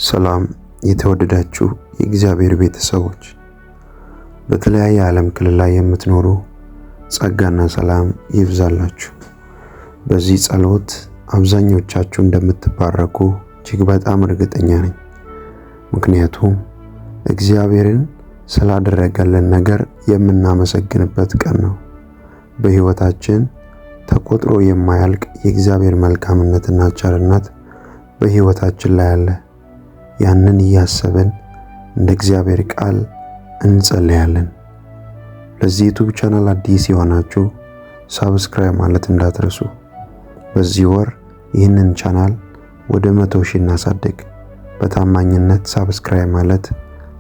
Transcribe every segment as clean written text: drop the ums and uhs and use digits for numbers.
ሰላም የተወደዳችሁ የእግዚአብሔር ቤተሰቦች፣ በተለያየ ዓለም ክልል ላይ የምትኖሩ ጸጋና ሰላም ይብዛላችሁ። በዚህ ጸሎት አብዛኞቻችሁ እንደምትባረኩ እጅግ በጣም እርግጠኛ ነኝ። ምክንያቱም እግዚአብሔርን ስላደረገልን ነገር የምናመሰግንበት ቀን ነው። በሕይወታችን ተቆጥሮ የማያልቅ የእግዚአብሔር መልካምነትና ቸርነት በሕይወታችን ላይ አለ። ያንን እያሰብን እንደ እግዚአብሔር ቃል እንጸልያለን። ለዚህ ዩቲዩብ ቻናል አዲስ የሆናችሁ ሰብስክራይብ ማለት እንዳትረሱ። በዚህ ወር ይህንን ቻናል ወደ 100,000 እናሳድግ። በታማኝነት ሰብስክራይብ ማለት፣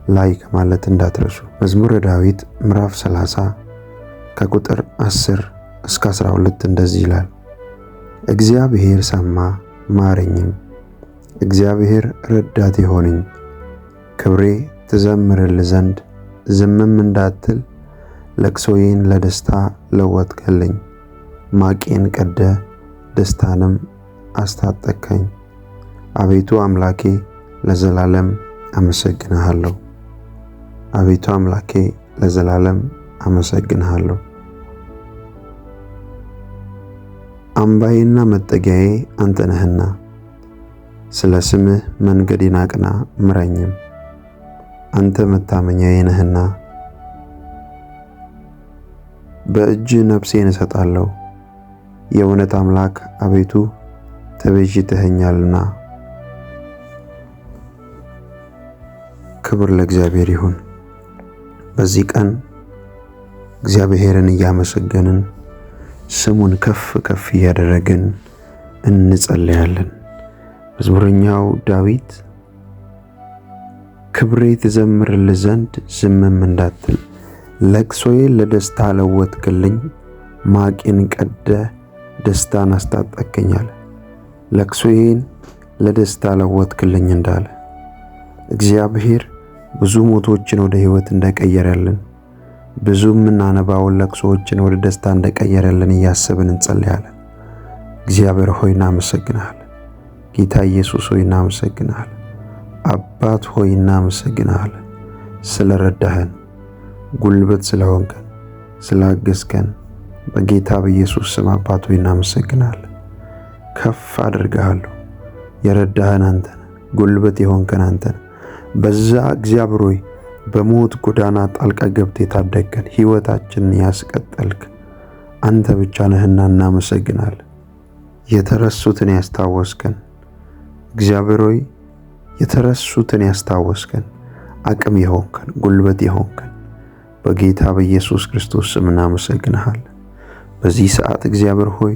ላይክ ማለት እንዳትረሱ። መዝሙረ ዳዊት ምዕራፍ 30 ከቁጥር 10 እስከ 12 እንደዚህ ይላል። እግዚአብሔር ሰማ ማረኝም፣ እግዚአብሔር ረዳቴ ሆነኝ። ክብሬ ትዘምርልህ ዘንድ ዝምም እንዳትል፣ ለቅሶዬን ለደስታ ለወጥክልኝ። ማቄን ቀደ ደስታንም አስታጠቅከኝ። አቤቱ አምላኬ ለዘላለም አመሰግንሃለሁ። አቤቱ አምላኬ ለዘላለም አመሰግንሃለሁ። አምባዬና መጠጊያዬ አንተ ነህና፣ ስለ ስምህ መንገዴን አቅና ምራኝም። አንተ መታመኛዬ ነህና በእጅህ ነፍሴን እሰጣለሁ። የእውነት አምላክ አቤቱ ተቤዥተኸኛልና። ክብር ለእግዚአብሔር ይሁን። በዚህ ቀን እግዚአብሔርን እያመሰገንን ስሙን ከፍ ከፍ እያደረግን እንጸልያለን። መዝሙረኛው ዳዊት ክብሬ ትዘምርልህ ዘንድ ዝምም እንዳትል፣ ለቅሶዬን ለደስታ ለወጥክልኝ። ማቄን ቀደ ደስታን አስታጠቅከኝ አለ። ለቅሶዬን ለደስታ ለወጥክልኝ እንዳለ እግዚአብሔር ብዙ ሞቶችን ወደ ሕይወት እንደቀየረልን፣ ብዙ የምናነባውን ለቅሶዎችን ወደ ደስታ እንደቀየረልን እያሰብን እንጸልያለን። እግዚአብሔር ሆይ እናመሰግናለን። ጌታ ኢየሱስ ሆይ እናመሰግናለን። አባት ሆይ እናመሰግናለን። ስለረዳህን፣ ጉልበት ስለሆንከን፣ ስላገዝከን በጌታ በኢየሱስ ስም አባት ሆይ እናመሰግናለን። ከፍ አድርገሃለሁ። የረዳህን አንተ ነህ። ጉልበት የሆንከን አንተ ነህ። በዛ እግዚአብሔር ሆይ በሞት ጎዳና ጣልቃ ገብተህ የታደግከን፣ ሕይወታችንን ያስቀጠልክ አንተ ብቻ ነህና እናመሰግናለን። የተረሱትን ያስታወስከን እግዚአብሔር ሆይ የተረሱትን ያስታወስከን፣ አቅም የሆንከን፣ ጉልበት የሆንከን በጌታ በኢየሱስ ክርስቶስ ስም እናመሰግንሃለን። በዚህ ሰዓት እግዚአብሔር ሆይ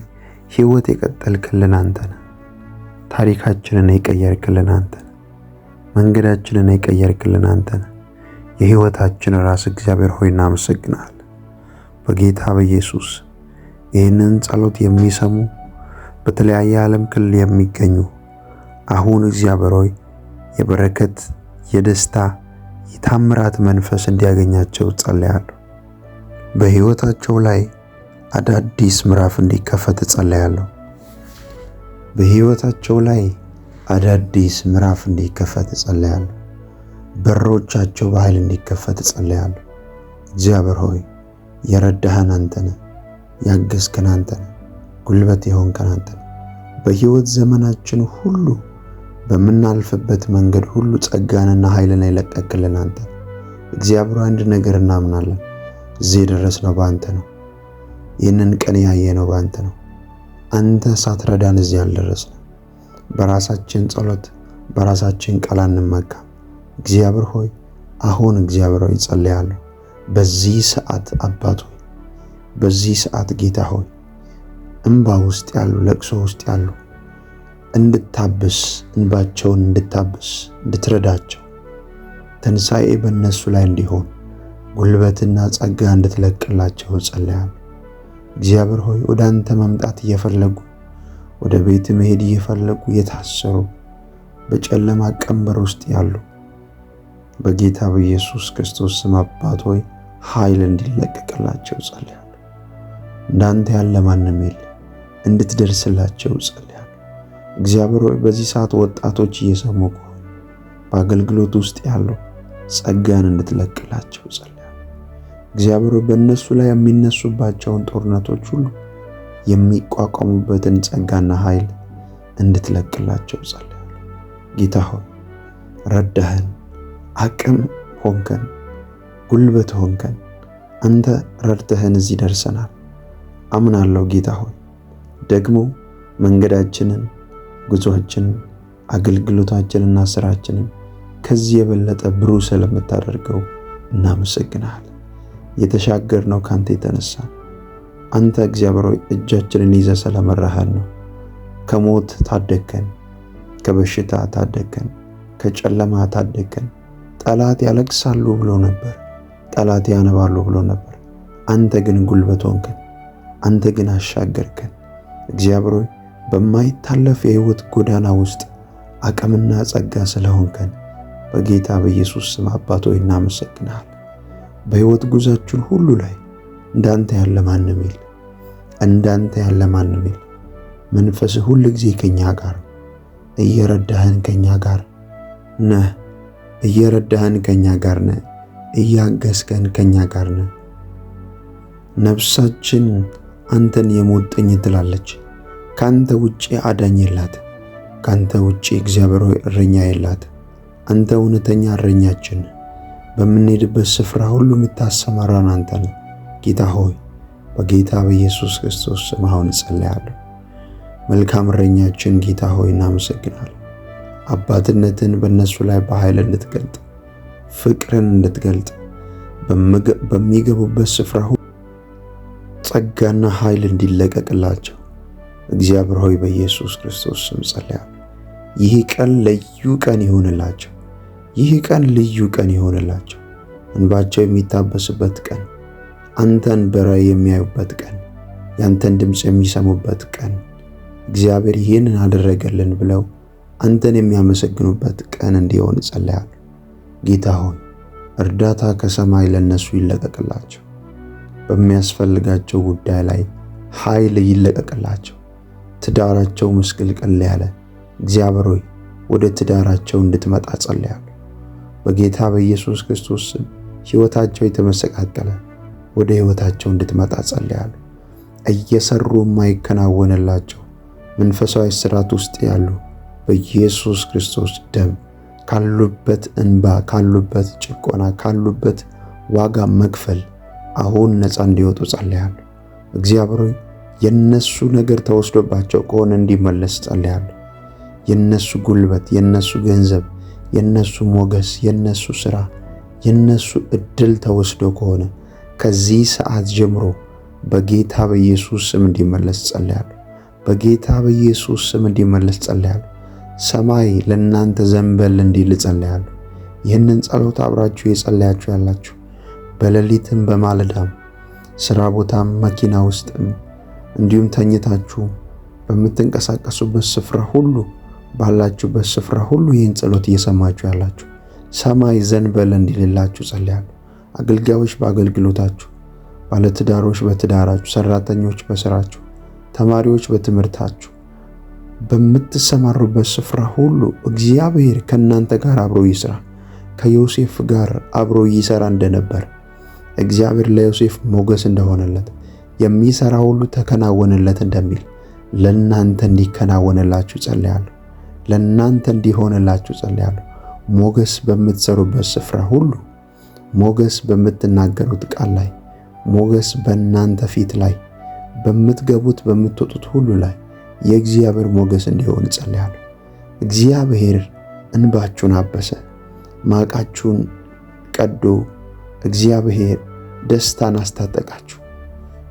ሕይወት የቀጠልክልን አንተ ነህ። ታሪካችንን የቀየርክልን አንተ ነህ። መንገዳችንን የቀየርክልን አንተ ነህ። የሕይወታችን ራስ እግዚአብሔር ሆይ እናመሰግናለን። በጌታ በኢየሱስ ይህንን ጸሎት የሚሰሙ በተለያየ ዓለም ክልል የሚገኙ አሁን እግዚአብሔር ሆይ የበረከት፣ የደስታ፣ የታምራት መንፈስ እንዲያገኛቸው ጸልያለሁ። በሕይወታቸው ላይ አዳዲስ ምዕራፍ እንዲከፈት ጸልያለሁ። በሕይወታቸው ላይ አዳዲስ ምዕራፍ እንዲከፈት ጸልያለሁ። በሮቻቸው በኃይል እንዲከፈት ጸልያለሁ። እግዚአብሔር ሆይ የረዳህን አንተ ነህ። ያገዝከን አንተ ነህ። ጉልበት የሆንከን አንተ ነህ። በሕይወት ዘመናችን ሁሉ በምናልፍበት መንገድ ሁሉ ጸጋንና ኃይልን የለቀቅልን አንተ ነህ። እግዚአብሔር አንድ ነገር እናምናለን። እዚህ የደረስነው በአንተ ነው። ይህንን ቀን ያየነው በአንተ ነው። አንተ ሳትረዳን እዚህ አልደረስንም። በራሳችን ጸሎት፣ በራሳችን ቃል አንመካም። እግዚአብሔር ሆይ አሁን እግዚአብሔር ሆይ ጸልያለሁ። በዚህ ሰዓት አባት ሆይ፣ በዚህ ሰዓት ጌታ ሆይ እንባ ውስጥ ያሉ፣ ለቅሶ ውስጥ ያሉ እንድታብስ፣ እንባቸውን እንድታብስ፣ እንድትረዳቸው፣ ትንሣኤ በእነሱ ላይ እንዲሆን ጉልበትና ጸጋ እንድትለቅላቸው ጸልያለሁ። እግዚአብሔር ሆይ ወደ አንተ መምጣት እየፈለጉ፣ ወደ ቤት መሄድ እየፈለጉ የታሰሩ፣ በጨለማ ቀንበር ውስጥ ያሉ በጌታ በኢየሱስ ክርስቶስ ስም አባት ሆይ ኃይል እንዲለቀቅላቸው ጸልያለሁ። እንዳንተ ያለ ማንም የለም። እንድትደርስላቸው ጸልያለሁ። እግዚአብሔር ሆይ በዚህ ሰዓት ወጣቶች እየሰሙ ከሆነ በአገልግሎት ውስጥ ያሉ ጸጋን እንድትለቅላቸው ጸልያለሁ። እግዚአብሔር በእነሱ ላይ የሚነሱባቸውን ጦርነቶች ሁሉ የሚቋቋሙበትን ጸጋና ኃይል እንድትለቅላቸው ጸልያለሁ። ጌታ ሆይ ረዳህን፣ አቅም ሆንከን፣ ጉልበት ሆንከን። አንተ ረድተህን እዚህ ደርሰናል። አምናለሁ ጌታ ሆይ ደግሞ መንገዳችንን፣ ጉዞአችንን፣ አገልግሎታችንና ስራችንን ከዚህ የበለጠ ብሩህ ስለምታደርገው እናመሰግናለን። የተሻገርነው ካንተ የተነሳ አንተ እግዚአብሔር ሆይ እጃችንን ይዘህ ስለመራህን ነው። ከሞት ታደገን፣ ከበሽታ ታደገን፣ ከጨለማ ታደገን። ጠላት ያለቅሳሉ ብሎ ነበር፣ ጠላት ያነባሉ ብሎ ነበር። አንተ ግን ጉልበት ሆንከን፣ አንተ ግን አሻገርከን። እግዚአብሔር ሆይ በማይታለፍ የሕይወት ጎዳና ውስጥ አቅምና ጸጋ ስለሆንከን በጌታ በኢየሱስ ስም አባት ሆይ እናመሰግናለን። በሕይወት ጉዟችን ሁሉ ላይ እንዳንተ ያለ ማንም የለም፣ እንዳንተ ያለ ማንም የለም። መንፈስህ ሁል ጊዜ ከኛ ጋር እየረዳህን ከኛ ጋር ነህ፣ እየረዳህን ከኛ ጋር ነህ፣ እያገዝከን ከኛ ጋር ነህ። ነፍሳችን አንተን የሞጥኝ ትላለች። ካንተ ውጪ አዳኝ የላት፣ ካንተ ውጪ እግዚአብሔር ሆይ እረኛ የላት። አንተ እውነተኛ እረኛችን፣ በምንሄድበት ስፍራ ሁሉ የምታሰማራን አንተ ነህ። ጌታ ሆይ በጌታ በኢየሱስ ክርስቶስ ስም አሁን እጸልያለሁ። መልካም እረኛችን ጌታ ሆይ እናመሰግናለን። አባትነትን በእነሱ ላይ በኃይል እንድትገልጥ፣ ፍቅርን እንድትገልጥ፣ በሚገቡበት ስፍራ ሁሉ ጸጋና ኃይል እንዲለቀቅላቸው እግዚአብሔር ሆይ በኢየሱስ ክርስቶስ ስም ጸልያለሁ። ይህ ቀን ልዩ ቀን ይሆንላቸው። ይህ ቀን ልዩ ቀን ይሆንላቸው። እንባቸው የሚታበስበት ቀን፣ አንተን በራእይ የሚያዩበት ቀን፣ ያንተን ድምፅ የሚሰሙበት ቀን፣ እግዚአብሔር ይህንን አደረገልን ብለው አንተን የሚያመሰግኑበት ቀን እንዲሆን ጸልያለሁ። ጌታ ሆይ እርዳታ ከሰማይ ለነሱ ይለቀቅላቸው። በሚያስፈልጋቸው ጉዳይ ላይ ኃይል ይለቀቅላቸው። ትዳራቸው ምስቅልቅል ያለ እግዚአብሔር ሆይ ወደ ትዳራቸው እንድትመጣ ጸልያለሁ። በጌታ በኢየሱስ ክርስቶስ ስም ሕይወታቸው የተመሰቃቀለ ወደ ሕይወታቸው እንድትመጣ ጸልያለሁ። እየሰሩ የማይከናወንላቸው መንፈሳዊ ስራት ውስጥ ያሉ በኢየሱስ ክርስቶስ ደም ካሉበት እንባ፣ ካሉበት ጭቆና፣ ካሉበት ዋጋ መክፈል አሁን ነፃ እንዲወጡ ጸልያለሁ። እግዚአብሔር ሆይ የነሱ ነገር ተወስዶባቸው ከሆነ እንዲመለስ ጸልያለሁ። የነሱ ጉልበት፣ የነሱ ገንዘብ፣ የነሱ ሞገስ፣ የነሱ ሥራ፣ የነሱ እድል ተወስዶ ከሆነ ከዚህ ሰዓት ጀምሮ በጌታ በኢየሱስ ስም እንዲመለስ ጸልያለሁ። በጌታ በኢየሱስ ስም እንዲመለስ ጸልያለሁ። ሰማይ ለእናንተ ዘንበል እንዲል ጸልያለሁ። ይህንን ጸሎት አብራችሁ የጸለያችሁ ያላችሁ በሌሊትም በማለዳም ሥራ ቦታም መኪና ውስጥም እንዲሁም ተኝታችሁ በምትንቀሳቀሱበት ስፍራ ሁሉ ባላችሁበት ስፍራ ሁሉ ይህን ጸሎት እየሰማችሁ ያላችሁ ሰማይ ዘንበል እንዲልላችሁ ጸልያለሁ። አገልጋዮች በአገልግሎታችሁ፣ ባለትዳሮች በትዳራችሁ፣ ሰራተኞች በስራችሁ፣ ተማሪዎች በትምህርታችሁ፣ በምትሰማሩበት ስፍራ ሁሉ እግዚአብሔር ከእናንተ ጋር አብሮ ይስራ። ከዮሴፍ ጋር አብሮ ይሰራ እንደነበር እግዚአብሔር ለዮሴፍ ሞገስ እንደሆነለት የሚሰራ ሁሉ ተከናወነለት እንደሚል ለእናንተ እንዲከናወንላችሁ ጸልያለሁ። ለእናንተ እንዲሆንላችሁ ጸልያለሁ። ሞገስ በምትሰሩበት ስፍራ ሁሉ፣ ሞገስ በምትናገሩት ቃል ላይ፣ ሞገስ በእናንተ ፊት ላይ፣ በምትገቡት በምትወጡት ሁሉ ላይ የእግዚአብሔር ሞገስ እንዲሆን ጸልያለሁ። እግዚአብሔር እንባችሁን አበሰ፣ ማቃችሁን ቀዶ እግዚአብሔር ደስታን አስታጠቃችሁ፣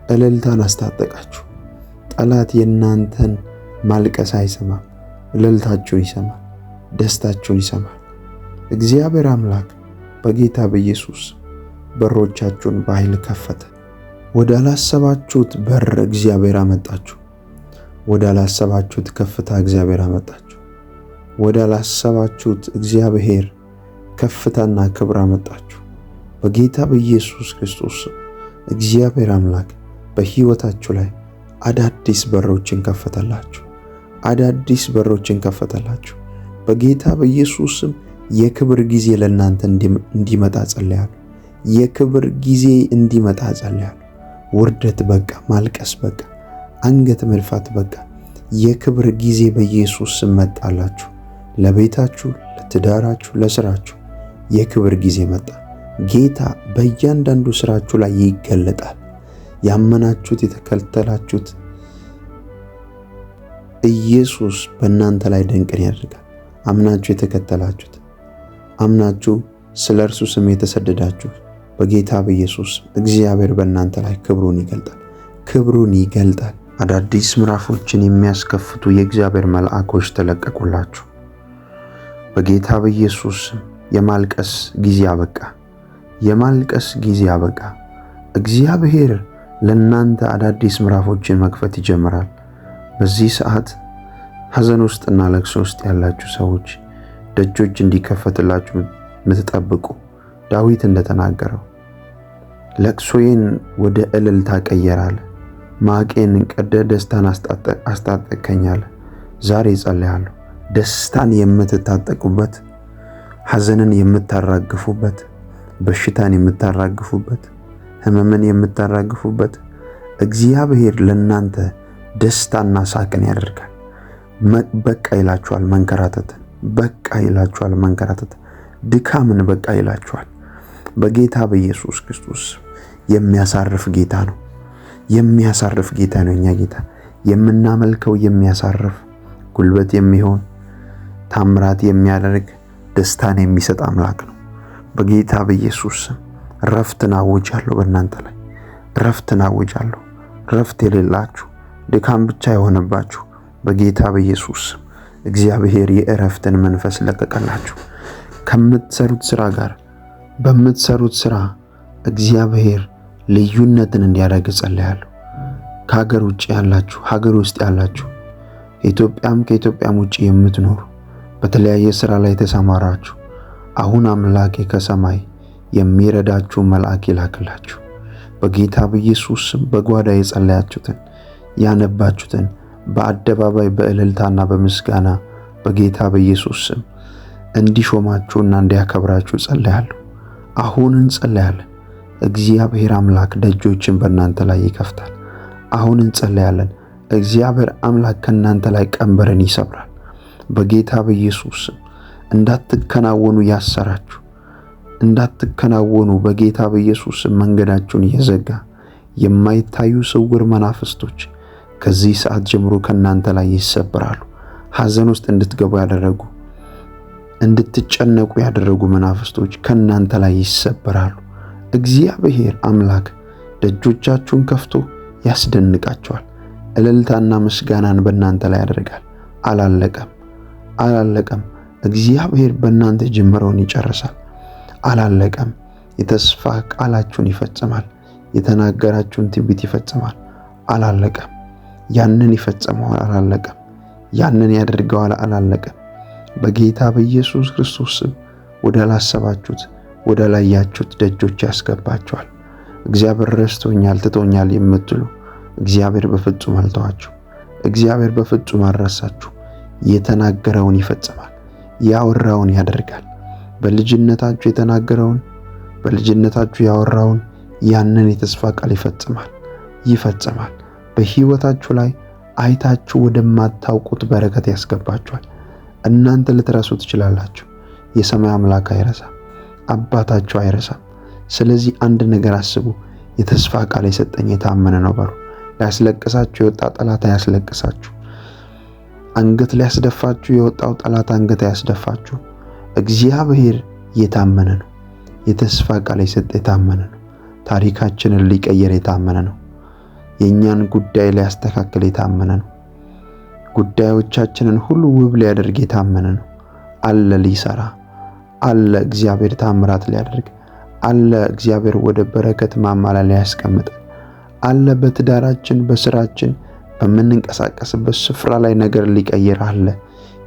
እልልታን አስታጠቃችሁ። ጠላት የእናንተን ማልቀስ አይሰማም፣ እልልታችሁን ይሰማል፣ ደስታችሁን ይሰማል። እግዚአብሔር አምላክ በጌታ በኢየሱስ በሮቻችሁን በኃይል ከፈተ። ወደ አላሰባችሁት በር እግዚአብሔር አመጣችሁ። ወደ አላሰባችሁት ከፍታ እግዚአብሔር አመጣችሁ። ወደ አላሰባችሁት እግዚአብሔር ከፍታና ክብር አመጣችሁ። በጌታ በኢየሱስ ክርስቶስ እግዚአብሔር አምላክ በሕይወታችሁ ላይ አዳዲስ በሮችን ከፈተላችሁ። አዳዲስ በሮችን ከፈተላችሁ። በጌታ በኢየሱስም የክብር ጊዜ ለእናንተ እንዲመጣ ጸልያለሁ። የክብር ጊዜ እንዲመጣ ጸልያለሁ። ውርደት በቃ፣ ማልቀስ በቃ፣ አንገት መልፋት በቃ። የክብር ጊዜ በኢየሱስ ስም መጣላችሁ። ለቤታችሁ፣ ለትዳራችሁ፣ ለስራችሁ የክብር ጊዜ መጣ። ጌታ በእያንዳንዱ ስራችሁ ላይ ይገለጣል። ያመናችሁት የተከተላችሁት ኢየሱስ በእናንተ ላይ ድንቅን ያደርጋል። አምናችሁ የተከተላችሁት፣ አምናችሁ ስለ እርሱ ስም የተሰደዳችሁ በጌታ በኢየሱስ እግዚአብሔር በእናንተ ላይ ክብሩን ይገልጣል። ክብሩን ይገልጣል። አዳዲስ ምዕራፎችን የሚያስከፍቱ የእግዚአብሔር መልአኮች ተለቀቁላችሁ። በጌታ በኢየሱስ የማልቀስ ጊዜ አበቃ። የማልቀስ ጊዜ አበቃ። እግዚአብሔር ለእናንተ አዳዲስ ምዕራፎችን መክፈት ይጀምራል። በዚህ ሰዓት ሐዘን ውስጥና ለቅሶ ውስጥ ያላችሁ ሰዎች፣ ደጆች እንዲከፈትላችሁ የምትጠብቁ፣ ዳዊት እንደተናገረው ለቅሶዬን ወደ እልልታ ቀየራለ፣ ማቄን ቀደ ደስታን አስታጠቀኛለ። ዛሬ ጸልያለሁ፣ ደስታን የምትታጠቁበት፣ ሐዘንን የምታራግፉበት፣ በሽታን የምታራግፉበት፣ ሕመምን የምታራግፉበት እግዚአብሔር ለእናንተ ደስታና ሳቅን ያደርጋል። በቃ ይላችኋል መንከራተትን፣ በቃ ይላችኋል መንከራተትን፣ ድካምን በቃ ይላችኋል። በጌታ በኢየሱስ ክርስቶስ የሚያሳርፍ ጌታ ነው። የሚያሳርፍ ጌታ ነው። እኛ ጌታ የምናመልከው የሚያሳርፍ፣ ጉልበት የሚሆን፣ ታምራት የሚያደርግ፣ ደስታን የሚሰጥ አምላክ ነው። በጌታ በኢየሱስ ረፍትን አውጃለሁ በእናንተ ላይ፣ ረፍትን አውጃለሁ። ረፍት የሌላችሁ ድካም ብቻ የሆነባችሁ በጌታ በኢየሱስ እግዚአብሔር የእረፍትን መንፈስ ለቀቀላችሁ። ከምትሰሩት ስራ ጋር በምትሰሩት ስራ እግዚአብሔር ልዩነትን እንዲያደርግ ጸልያለሁ። ከሀገር ውጭ ያላችሁ፣ ሀገር ውስጥ ያላችሁ፣ ከኢትዮጵያም ውጭ የምትኖሩ በተለያየ ስራ ላይ ተሰማራችሁ፣ አሁን አምላኬ ከሰማይ የሚረዳችሁ መልአክ ይላክላችሁ። በጌታ በኢየሱስ በጓዳ የጸለያችሁትን ያነባችሁትን በአደባባይ በእልልታና በምስጋና በጌታ በኢየሱስ ስም እንዲሾማችሁና እንዲያከብራችሁ ጸልያለሁ። አሁን እንጸልያለን። እግዚአብሔር አምላክ ደጆችን በእናንተ ላይ ይከፍታል። አሁን እንጸልያለን። እግዚአብሔር አምላክ ከእናንተ ላይ ቀንበርን ይሰብራል። በጌታ በኢየሱስ ስም እንዳትከናወኑ ያሰራችሁ፣ እንዳትከናወኑ በጌታ በኢየሱስ ስም መንገዳችሁን እየዘጋ የማይታዩ ስውር መናፍስቶች ከዚህ ሰዓት ጀምሮ ከእናንተ ላይ ይሰበራሉ። ሐዘን ውስጥ እንድትገቡ ያደረጉ፣ እንድትጨነቁ ያደረጉ መናፍስቶች ከእናንተ ላይ ይሰበራሉ። እግዚአብሔር አምላክ ደጆቻችሁን ከፍቶ ያስደንቃቸዋል። እልልታና ምስጋናን በእናንተ ላይ ያደርጋል። አላለቀም። እግዚአብሔር በእናንተ ጀምረውን ይጨርሳል። አላለቀም። የተስፋ ቃላችሁን ይፈጽማል። የተናገራችሁን ትንቢት ይፈጽማል። አላለቀም። ያንን ይፈጽመዋል። አላለቀም። ያንን ያደርገዋል። አላለቀም። በጌታ በኢየሱስ ክርስቶስ ስም ወደ ላሰባችሁት፣ ወደ ላያችሁት ደጆች ያስገባችኋል። እግዚአብሔር ረስቶኛል፣ ትቶኛል የምትሉ እግዚአብሔር በፍጹም አልተዋችሁ። እግዚአብሔር በፍጹም አልረሳችሁ። የተናገረውን ይፈጽማል። ያወራውን ያደርጋል። በልጅነታችሁ የተናገረውን፣ በልጅነታችሁ ያወራውን ያንን የተስፋ ቃል ይፈጽማል። በሕይወታችሁ ላይ አይታችሁ ወደማታውቁት በረከት ያስገባችኋል። እናንተ ልትረሱ ትችላላችሁ። የሰማይ አምላክ አይረሳም። አባታችሁ አይረሳም። ስለዚህ አንድ ነገር አስቡ። የተስፋ ቃል የሰጠኝ የታመነ ነው በሉ። ሊያስለቅሳችሁ የወጣ ጠላት አያስለቅሳችሁ። አንገት ሊያስደፋችሁ የወጣው ጠላት አንገት አያስደፋችሁ። እግዚአብሔር የታመነ ነው። የተስፋ ቃል የሰጠ የታመነ ነው። ታሪካችንን ሊቀየር የታመነ ነው። የእኛን ጉዳይ ሊያስተካክል የታመነ ነው። ጉዳዮቻችንን ሁሉ ውብ ሊያደርግ የታመነ ነው። አለ ሊሰራ አለ። እግዚአብሔር ታምራት ሊያደርግ አለ። እግዚአብሔር ወደ በረከት ማማ ላይ ሊያስቀምጥ አለ። በትዳራችን፣ በስራችን፣ በምንንቀሳቀስበት ስፍራ ላይ ነገር ሊቀይር አለ።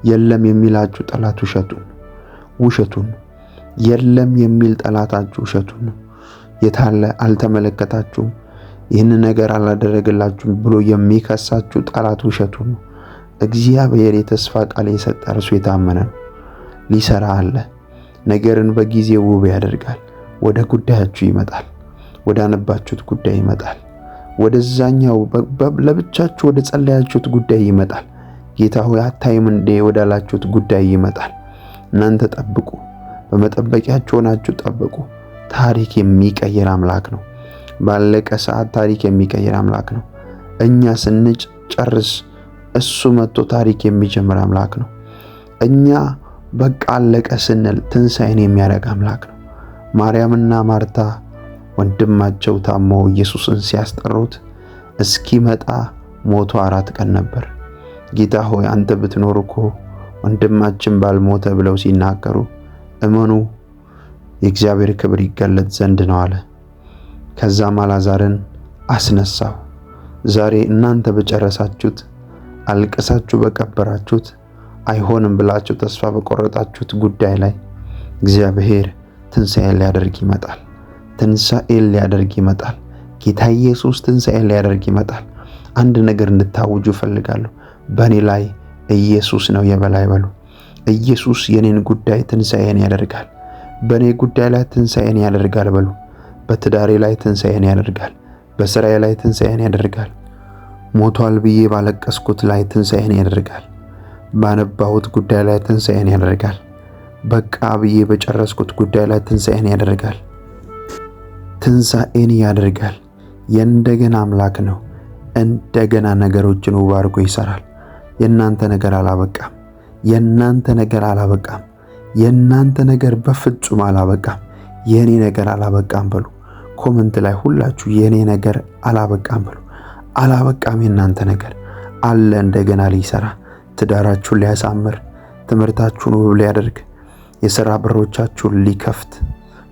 የለም የሚላችሁ ጠላት ውሸቱን የለም የሚል ጠላታችሁ ውሸቱን ነው። የታለ አልተመለከታችሁም፣ ይህን ነገር አላደረገላችሁም ብሎ የሚከሳችሁ ጠላት ውሸቱን ነው። እግዚአብሔር የተስፋ ቃል የሰጠ እርሱ የታመነ ነው። ሊሰራ አለ። ነገርን በጊዜ ውብ ያደርጋል። ወደ ጉዳያችሁ ይመጣል። ወደ አነባችሁት ጉዳይ ይመጣል። ወደዛኛው ለብቻችሁ ወደ ጸለያችሁት ጉዳይ ይመጣል። ጌታ ሆይ አታይም እንዴ ወዳላችሁት ጉዳይ ይመጣል። እናንተ ጠብቁ፣ በመጠበቂያችሁ ሆናችሁ ጠብቁ። ታሪክ የሚቀይር አምላክ ነው። ባለቀ ሰዓት ታሪክ የሚቀይር አምላክ ነው። እኛ ስንጨርስ እሱ መጥቶ ታሪክ የሚጀምር አምላክ ነው። እኛ በቃ አለቀ ስንል ትንሣኤን የሚያደርግ አምላክ ነው። ማርያምና ማርታ ወንድማቸው ታሞ ኢየሱስን ሲያስጠሩት እስኪመጣ ሞቶ 4 ቀን ነበር። ጌታ ሆይ አንተ ብትኖር እኮ ወንድማችን ባልሞተ ብለው ሲናገሩ እመኑ የእግዚአብሔር ክብር ይገለጥ ዘንድ ነው አለ። ከዛም አልዓዛርን አስነሳው። ዛሬ እናንተ በጨረሳችሁት አልቅሳችሁ በቀበራችሁት አይሆንም ብላችሁ ተስፋ በቆረጣችሁት ጉዳይ ላይ እግዚአብሔር ትንሣኤን ሊያደርግ ይመጣል። ትንሣኤን ሊያደርግ ይመጣል። ጌታ ኢየሱስ ትንሣኤን ሊያደርግ ይመጣል። አንድ ነገር እንድታውጁ እፈልጋለሁ። በእኔ ላይ ኢየሱስ ነው የበላይ በሉ። ኢየሱስ የኔን ጉዳይ ትንሣኤን ያደርጋል። በእኔ ጉዳይ ላይ ትንሣኤን ያደርጋል በሉ። በትዳሬ ላይ ትንሣኤን ያደርጋል። በስራዬ ላይ ትንሣኤን ያደርጋል። ሞቷል ብዬ ባለቀስኩት ላይ ትንሣኤን ያደርጋል። ባነባሁት ጉዳይ ላይ ትንሣኤን ያደርጋል። በቃ ብዬ በጨረስኩት ጉዳይ ላይ ትንሣኤን ያደርጋል። ትንሣኤን ያደርጋል። የእንደገና አምላክ ነው። እንደገና ነገሮችን ውብ አድርጎ ይሰራል። የእናንተ ነገር አላበቃም። የእናንተ ነገር አላበቃም። የእናንተ ነገር በፍጹም አላበቃም። የኔ ነገር አላበቃም በሉ። ኮመንት ላይ ሁላችሁ የኔ ነገር አላበቃም በሉ። አላበቃም። የእናንተ ነገር አለ እንደገና ሊሰራ፣ ትዳራችሁን ሊያሳምር፣ ትምህርታችሁን ውብ ሊያደርግ፣ የሥራ በሮቻችሁን ሊከፍት፣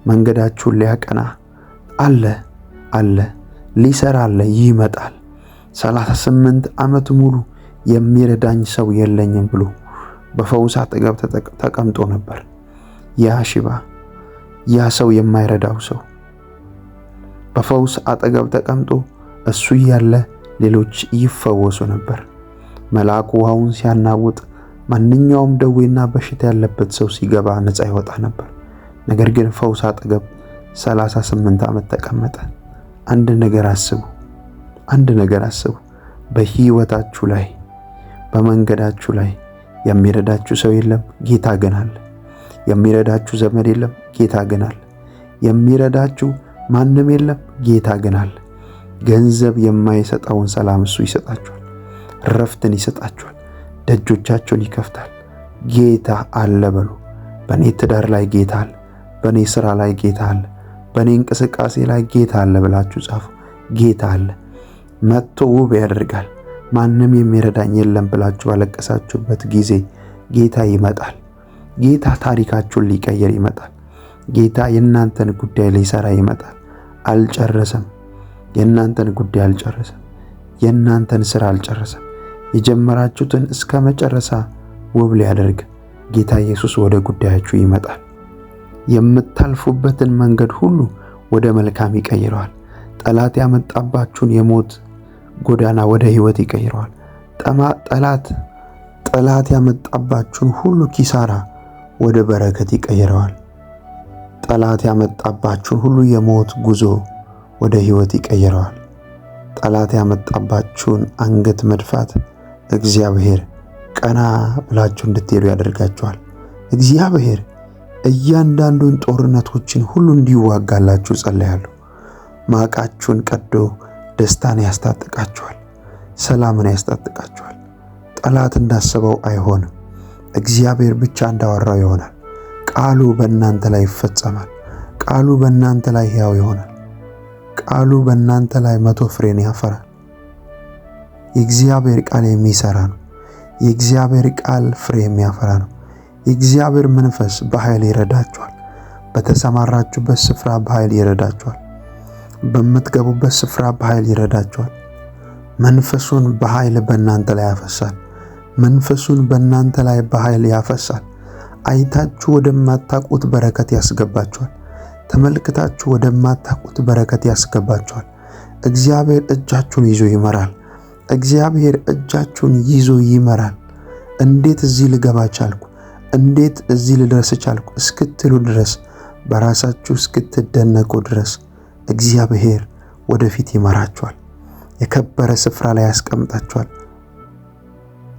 መንገዳችሁን ሊያቀና አለ ሊሰራ አለ። ይመጣል። 38 ዓመት ሙሉ የሚረዳኝ ሰው የለኝም ብሎ በፈውስ አጠገብ ተቀምጦ ነበር። ያ ሽባ፣ ያ ሰው የማይረዳው ሰው በፈውስ አጠገብ ተቀምጦ እሱ እያለ ሌሎች ይፈወሱ ነበር። መልአኩ ውሃውን ሲያናውጥ ማንኛውም ደዌና በሽታ ያለበት ሰው ሲገባ ነፃ ይወጣ ነበር። ነገር ግን ፈውስ አጠገብ 38 ዓመት ተቀመጠ። አንድ ነገር አስቡ። በህይወታችሁ ላይ በመንገዳችሁ ላይ የሚረዳችሁ ሰው የለም፣ ጌታ ግን አለ። የሚረዳችሁ ዘመድ የለም፣ ጌታ ግን አለ። የሚረዳችሁ ማንም የለም፣ ጌታ ግን አለ። ገንዘብ የማይሰጠውን ሰላም እሱ ይሰጣችኋል። ረፍትን ይሰጣችኋል። ደጆቻችሁን ይከፍታል። ጌታ አለ በሉ። በእኔ ትዳር ላይ ጌታ አለ። በእኔ ስራ ላይ ጌታ አለ። በእኔ እንቅስቃሴ ላይ ጌታ አለ ብላችሁ ጻፉ። ጌታ አለ። መጥቶ ውብ ያደርጋል። ማንም የሚረዳኝ የለም ብላችሁ ባለቀሳችሁበት ጊዜ ጌታ ይመጣል። ጌታ ታሪካችሁን ሊቀየር ይመጣል። ጌታ የእናንተን ጉዳይ ሊሰራ ይመጣል። አልጨረሰም። የእናንተን ጉዳይ አልጨረሰም። የእናንተን ስራ አልጨረሰም። የጀመራችሁትን እስከ መጨረሻ ውብ ሊያደርግ ጌታ ኢየሱስ ወደ ጉዳያችሁ ይመጣል። የምታልፉበትን መንገድ ሁሉ ወደ መልካም ይቀይረዋል። ጠላት ያመጣባችሁን የሞት ጎዳና ወደ ህይወት ይቀይረዋል። ጠላት ያመጣባችሁን ሁሉ ኪሳራ ወደ በረከት ይቀይረዋል። ጠላት ያመጣባችሁን ሁሉ የሞት ጉዞ ወደ ህይወት ይቀይረዋል። ጠላት ያመጣባችሁን አንገት መድፋት እግዚአብሔር ቀና ብላችሁ እንድትሄዱ ያደርጋችኋል። እግዚአብሔር እያንዳንዱን ጦርነቶችን ሁሉ እንዲዋጋላችሁ ጸልያለሁ። ማቃችሁን ቀዶ ደስታን ያስታጥቃችኋል። ሰላምን ያስታጥቃችኋል። ጠላት እንዳሰበው አይሆንም። እግዚአብሔር ብቻ እንዳወራው ይሆናል። ቃሉ በእናንተ ላይ ይፈጸማል። ቃሉ በእናንተ ላይ ሕያው ይሆናል። ቃሉ በእናንተ ላይ 100 ፍሬን ያፈራል። የእግዚአብሔር ቃል የሚሰራ ነው። የእግዚአብሔር ቃል ፍሬ የሚያፈራ ነው። የእግዚአብሔር መንፈስ በኃይል ይረዳችኋል። በተሰማራችሁበት ስፍራ በኃይል ይረዳችኋል። በምትገቡበት ስፍራ በኃይል ይረዳችኋል። መንፈሱን በኃይል በእናንተ ላይ ያፈሳል። መንፈሱን በእናንተ ላይ በኃይል ያፈሳል። አይታችሁ ወደማታውቁት በረከት ያስገባችኋል። ተመልክታችሁ ወደማታውቁት በረከት ያስገባችኋል። እግዚአብሔር እጃችሁን ይዞ ይመራል። እግዚአብሔር እጃችሁን ይዞ ይመራል። እንዴት እዚህ ልገባ ቻልኩ? እንዴት እዚህ ልደርስ ቻልኩ እስክትሉ ድረስ በራሳችሁ እስክትደነቁ ድረስ እግዚአብሔር ወደፊት ይመራችኋል። የከበረ ስፍራ ላይ ያስቀምጣችኋል።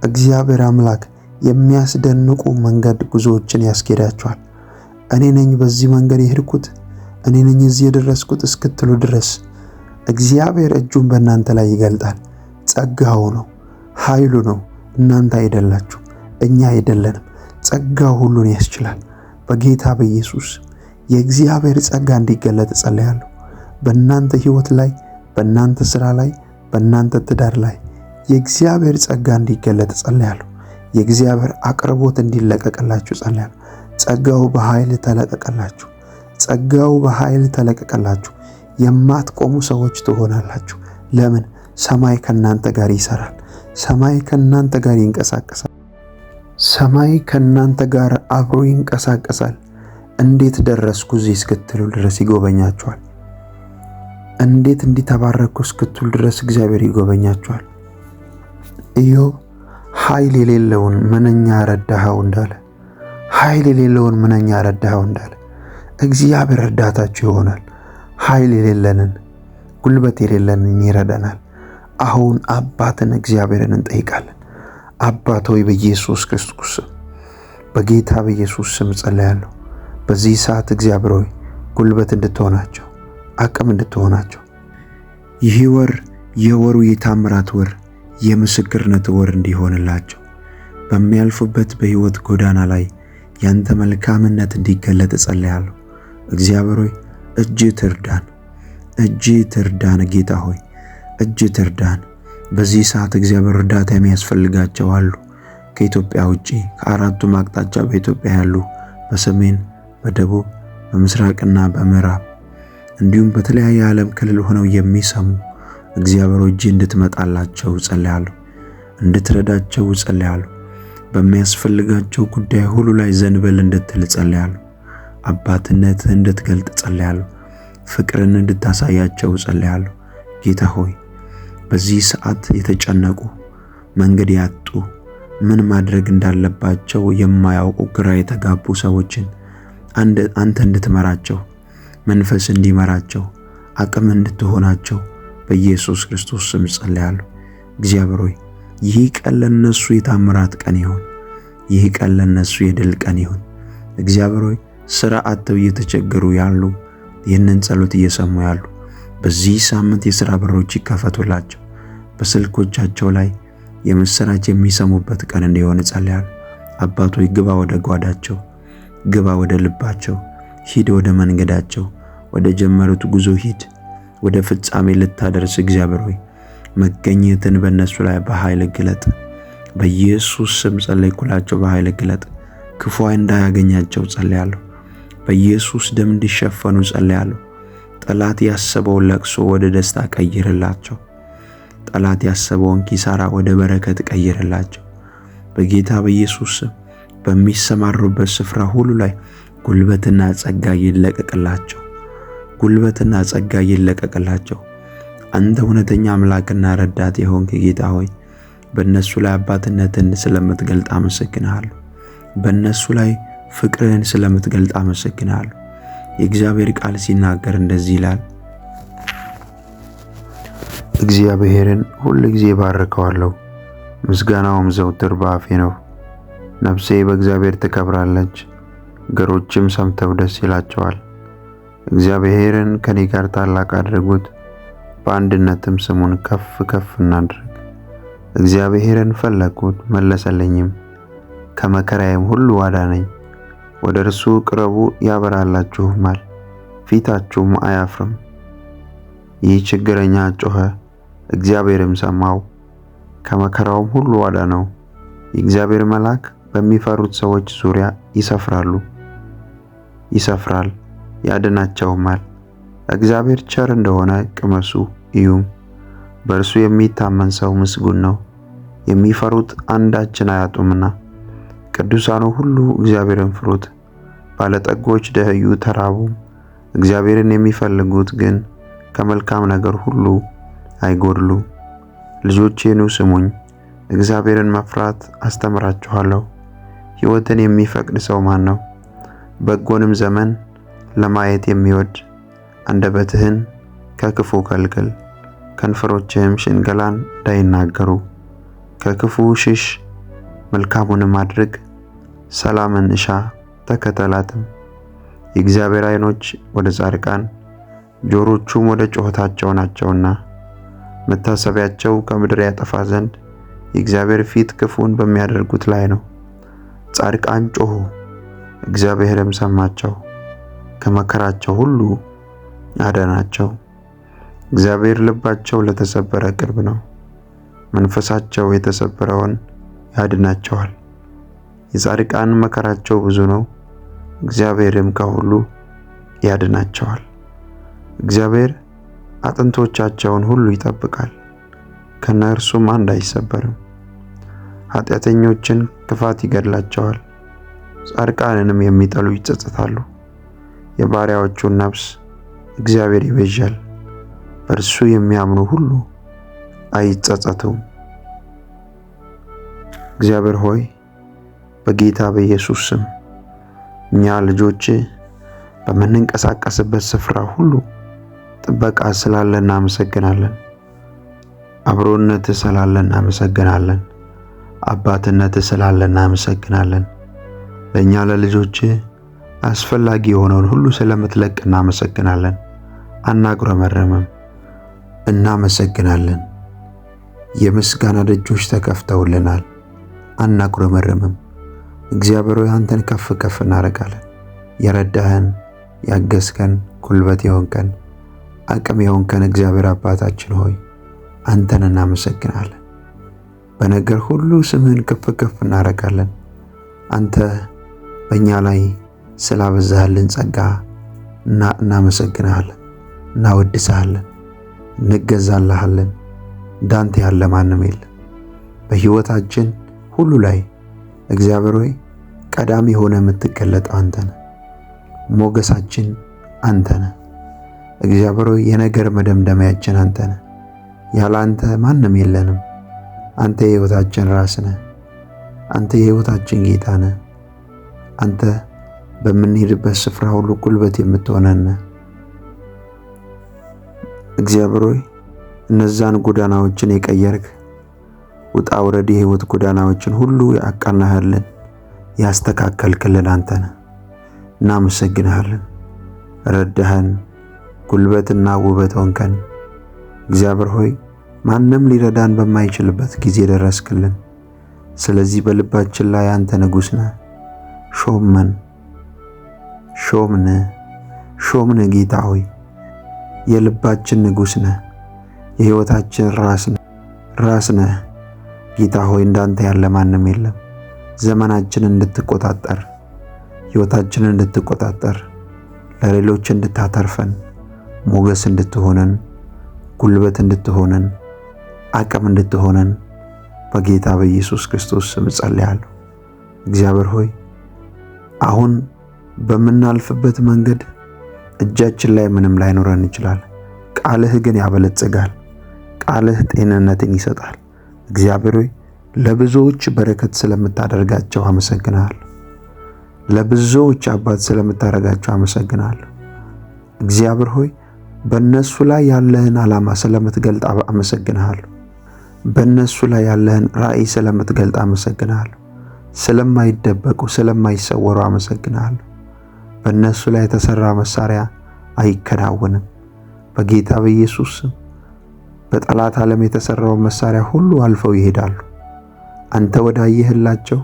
እግዚአብሔር አምላክ የሚያስደንቁ መንገድ ጉዞዎችን ያስኬዳችኋል። እኔ ነኝ በዚህ መንገድ የሄድኩት፣ እኔ ነኝ እዚህ የደረስኩት እስክትሉ ድረስ እግዚአብሔር እጁን በእናንተ ላይ ይገልጣል። ጸጋው ነው፣ ኃይሉ ነው። እናንተ አይደላችሁ፣ እኛ አይደለንም። ጸጋው ሁሉን ያስችላል። በጌታ በኢየሱስ የእግዚአብሔር ጸጋ እንዲገለጥ ጸልያለሁ። በእናንተ ሕይወት ላይ፣ በእናንተ ሥራ ላይ፣ በእናንተ ትዳር ላይ የእግዚአብሔር ጸጋ እንዲገለጥ ጸልያለሁ። የእግዚአብሔር አቅርቦት እንዲለቀቅላችሁ ጸልያለሁ። ጸጋው በኃይል ተለቀቀላችሁ። ጸጋው በኃይል ተለቀቀላችሁ። የማትቆሙ ሰዎች ትሆናላችሁ። ለምን? ሰማይ ከናንተ ጋር ይሰራል። ሰማይ ከናንተ ጋር ይንቀሳቀሳል። ሰማይ ከናንተ ጋር አብሮ ይንቀሳቀሳል። እንዴት ደረስኩ እዚህ እስክትሉ ድረስ ይጎበኛችኋል። እንዴት እንዲተባረኩ እስክትሉ ድረስ እግዚአብሔር ይጎበኛችኋል። ኢዮብ ኃይል የሌለውን ምንኛ ረዳኸው እንዳለ፣ ኃይል የሌለውን ምንኛ ረዳኸው እንዳለ እግዚአብሔር እርዳታችሁ ይሆናል። ኃይል የሌለንን፣ ጉልበት የሌለንን ይረዳናል። አሁን አባትን እግዚአብሔርን እንጠይቃለን። አባት ሆይ በኢየሱስ ክርስቶስ ስም፣ በጌታ በኢየሱስ ስም ጸልያለሁ። በዚህ ሰዓት እግዚአብሔር ሆይ ጉልበት እንድትሆናቸው፣ አቅም እንድትሆናቸው፣ ይህ ወር የወሩ የታምራት ወር፣ የምስክርነት ወር እንዲሆንላቸው፣ በሚያልፉበት በሕይወት ጎዳና ላይ ያንተ መልካምነት እንዲገለጥ ጸልያለሁ። እግዚአብሔር ሆይ እጅ ትርዳን፣ እጅ ትርዳን። ጌታ ሆይ እጅ ትርዳን። በዚህ ሰዓት እግዚአብሔር እርዳታ የሚያስፈልጋቸው አሉ። ከኢትዮጵያ ውጪ ከአራቱም አቅጣጫ በኢትዮጵያ ያሉ፣ በሰሜን፣ በደቡብ፣ በምስራቅና በምዕራብ እንዲሁም በተለያየ ዓለም ክልል ሆነው የሚሰሙ እግዚአብሔር እጅ እንድትመጣላቸው ጸልያለሁ፣ እንድትረዳቸው ጸልያለሁ። በሚያስፈልጋቸው ጉዳይ ሁሉ ላይ ዘንበል እንድትል ጸልያለሁ። አባትነትህ እንድትገልጥ ጸልያለሁ። ፍቅርን እንድታሳያቸው ጸልያለሁ። ጌታ ሆይ በዚህ ሰዓት የተጨነቁ፣ መንገድ ያጡ፣ ምን ማድረግ እንዳለባቸው የማያውቁ ግራ የተጋቡ ሰዎችን አንተ እንድትመራቸው፣ መንፈስ እንዲመራቸው፣ አቅም እንድትሆናቸው በኢየሱስ ክርስቶስ ስም ጸልያለሁ። እግዚአብሔር ሆይ ይህ ቀን ለነሱ የታምራት ቀን ይሁን። ይህ ቀን ለነሱ የድል ቀን ይሁን። እግዚአብሔር ሆይ ሥራ አጥተው እየተቸገሩ ያሉ፣ ይህንን ጸሎት እየሰሙ ያሉ በዚህ ሳምንት የሥራ በሮች ይከፈቱላቸው። በስልኮቻቸው ላይ የምስራች የሚሰሙበት ቀን እንዲሆን ጸልያለሁ። አባት ሆይ ግባ ወደ ጓዳቸው፣ ግባ ወደ ልባቸው፣ ሂድ ወደ መንገዳቸው፣ ወደ ጀመሩት ጉዞ ሂድ፣ ወደ ፍጻሜ ልታደርስ እግዚአብሔር ሆይ መገኘትን በእነሱ ላይ በኃይል ግለጥ። በኢየሱስ ስም ጸለይኩላቸው። በኃይል ግለጥ። ክፉ እንዳያገኛቸው ጸልያለሁ። በኢየሱስ ደም እንዲሸፈኑ ጸልያለሁ። ጠላት ያሰበውን ለቅሶ ወደ ደስታ ቀይርላቸው። ጠላት ያሰበውን ኪሳራ ወደ በረከት ቀይርላቸው። በጌታ በኢየሱስ ስም በሚሰማሩበት ስፍራ ሁሉ ላይ ጉልበትና ጸጋ ይለቀቅላቸው። ጉልበትና ጸጋ ይለቀቅላቸው። አንተ እውነተኛ አምላክና ረዳት የሆንክ ጌታ ሆይ በእነሱ ላይ አባትነትን ስለምትገልጥ አመሰግናለሁ። በእነሱ ላይ ፍቅርህን ስለምትገልጥ አመሰግናለሁ። የእግዚአብሔር ቃል ሲናገር እንደዚህ ይላል፣ እግዚአብሔርን ሁል ጊዜ ባርከዋለሁ፣ ምስጋናውም ዘውትር በአፌ ነው። ነፍሴ በእግዚአብሔር ትከብራለች፣ ገሮችም ሰምተው ደስ ይላቸዋል። እግዚአብሔርን ከኔ ጋር ታላቅ አድርጉት፣ በአንድነትም ስሙን ከፍ ከፍ እናድርግ። እግዚአብሔርን ፈለግኩት መለሰልኝም፣ ከመከራዬም ሁሉ አዳነኝ። ወደ እርሱ ቅረቡ ያበራላችሁማል፣ ፊታችሁም አያፍርም። ይህ ችግረኛ ጮኸ፣ እግዚአብሔርም ሰማው፣ ከመከራውም ሁሉ አዳነው። የእግዚአብሔር መልአክ በሚፈሩት ሰዎች ዙሪያ ይሰፍራል ያድናቸውማል። እግዚአብሔር ቸር እንደሆነ ቅመሱ እዩም። በእርሱ የሚታመን ሰው ምስጉን ነው፣ የሚፈሩት አንዳችን አያጡምና። ቅዱሳኑ ሁሉ እግዚአብሔርን ፍሩት። ባለጠጎች ደኸዩ ተራቡም፣ እግዚአብሔርን የሚፈልጉት ግን ከመልካም ነገር ሁሉ አይጎድሉም። ልጆቼ ኑ ስሙኝ፣ እግዚአብሔርን መፍራት አስተምራችኋለሁ። ሕይወትን የሚፈቅድ ሰው ማን ነው? በጎንም ዘመን ለማየት የሚወድ አንደበትህን ከክፉ ከልክል፣ ከንፈሮችህም ሽንገላን እንዳይናገሩ። ከክፉ ሽሽ፣ መልካሙንም አድርግ፣ ሰላምን እሻ ተከተላትም። የእግዚአብሔር ዓይኖች ወደ ጻድቃን ጆሮቹም ወደ ጩኸታቸው ናቸውና መታሰቢያቸው ከምድር ያጠፋ ዘንድ የእግዚአብሔር ፊት ክፉን በሚያደርጉት ላይ ነው። ጻድቃን ጮኹ፣ እግዚአብሔርም ሰማቸው፣ ከመከራቸው ሁሉ አዳናቸው። እግዚአብሔር ልባቸው ለተሰበረ ቅርብ ነው፣ መንፈሳቸው የተሰበረውን ያድናቸዋል። የጻድቃን መከራቸው ብዙ ነው፣ እግዚአብሔርም ከሁሉ ያድናቸዋል። እግዚአብሔር አጥንቶቻቸውን ሁሉ ይጠብቃል፣ ከነርሱም አንድ አይሰበርም። ኃጢአተኞችን ክፋት ይገድላቸዋል፣ ጻድቃንንም የሚጠሉ ይጸጸታሉ። የባሪያዎቹን ነፍስ እግዚአብሔር ይቤዣል፣ በእርሱ የሚያምኑ ሁሉ አይጸጸቱም። እግዚአብሔር ሆይ በጌታ በኢየሱስ ስም እኛ ልጆች በምንንቀሳቀስበት ስፍራ ሁሉ ጥበቃ ስላለ እናመሰግናለን። አብሮነት ስላለ እናመሰግናለን። አባትነት ስላለ እናመሰግናለን። ለእኛ ለልጆች አስፈላጊ የሆነውን ሁሉ ስለምትለቅ እናመሰግናለን። አናጉረመረምም፣ እናመሰግናለን። የምስጋና ደጆች ተከፍተውልናል፣ አናጉረመረምም። እግዚአብሔር ሆይ አንተን ከፍ ከፍ እናደርጋለን። የረዳህን ያገዝከን ጉልበት የሆንከን አቅም የሆንከን እግዚአብሔር አባታችን ሆይ አንተን እናመሰግናለን። በነገር ሁሉ ስምህን ከፍ ከፍ እናደርጋለን። አንተ በእኛ ላይ ስላበዛህልን ጸጋ እናመሰግናለን፣ እናወድስሃለን፣ እንገዛልሃለን። እንዳንተ ያለ ማንም የለም። በሕይወታችን ሁሉ ላይ እግዚአብሔር ሆይ ቀዳሚ ሆነ የምትገለጠው አንተ ነህ። ሞገሳችን አንተ ነህ። እግዚአብሔር ሆይ የነገር መደምደሚያችን አንተ ነህ። ያለ አንተ ማንም የለንም። አንተ የሕይወታችን ራስ ነህ። አንተ የሕይወታችን ጌታ ነህ። አንተ በምንሄድበት ስፍራ ሁሉ ጉልበት የምትሆነን ነህ። እግዚአብሔር ሆይ እነዛን ጎዳናዎችን የቀየርክ ውጣ ውረድ የሕይወት ጎዳናዎችን ሁሉ ያቃናህልን ያስተካከልክልን አንተ ነህ። እናመሰግንሃለን። ረዳህን፣ ጉልበትና ውበት ሆንከን። እግዚአብሔር ሆይ ማንም ሊረዳን በማይችልበት ጊዜ ደረስክልን። ስለዚህ በልባችን ላይ አንተ ንጉሥ ነህ። ሾምን ጌታ ሆይ የልባችን ንጉሥ ነህ። የሕይወታችን ራስ ነህ ጌታ ሆይ እንዳንተ ያለ ማንም የለም። ዘመናችንን እንድትቆጣጠር፣ ሕይወታችንን እንድትቆጣጠር፣ ለሌሎች እንድታተርፈን፣ ሞገስ እንድትሆነን፣ ጉልበት እንድትሆነን፣ አቅም እንድትሆነን በጌታ በኢየሱስ ክርስቶስ ስም ጸልያለሁ። እግዚአብሔር ሆይ አሁን በምናልፍበት መንገድ እጃችን ላይ ምንም ላይኖረን ይችላል። ቃልህ ግን ያበለጽጋል። ቃልህ ጤንነትን ይሰጣል። እግዚአብሔር ሆይ ለብዙዎች በረከት ስለምታደርጋቸው አመሰግናለሁ። ለብዙዎች አባት ስለምታደርጋቸው አመሰግናለሁ። እግዚአብሔር ሆይ በእነሱ ላይ ያለህን ዓላማ ስለምትገልጥ አመሰግናለሁ። በእነሱ ላይ ያለህን ራእይ ስለምትገልጥ አመሰግናለሁ። ስለማይደበቁ ስለማይሰወሩ አመሰግናለሁ። በእነሱ ላይ የተሰራ መሳሪያ አይከናወንም። በጌታ በኢየሱስ ስም በጠላት ዓለም የተሰራውን መሳሪያ ሁሉ አልፈው ይሄዳሉ። አንተ ወዳየህላቸው፣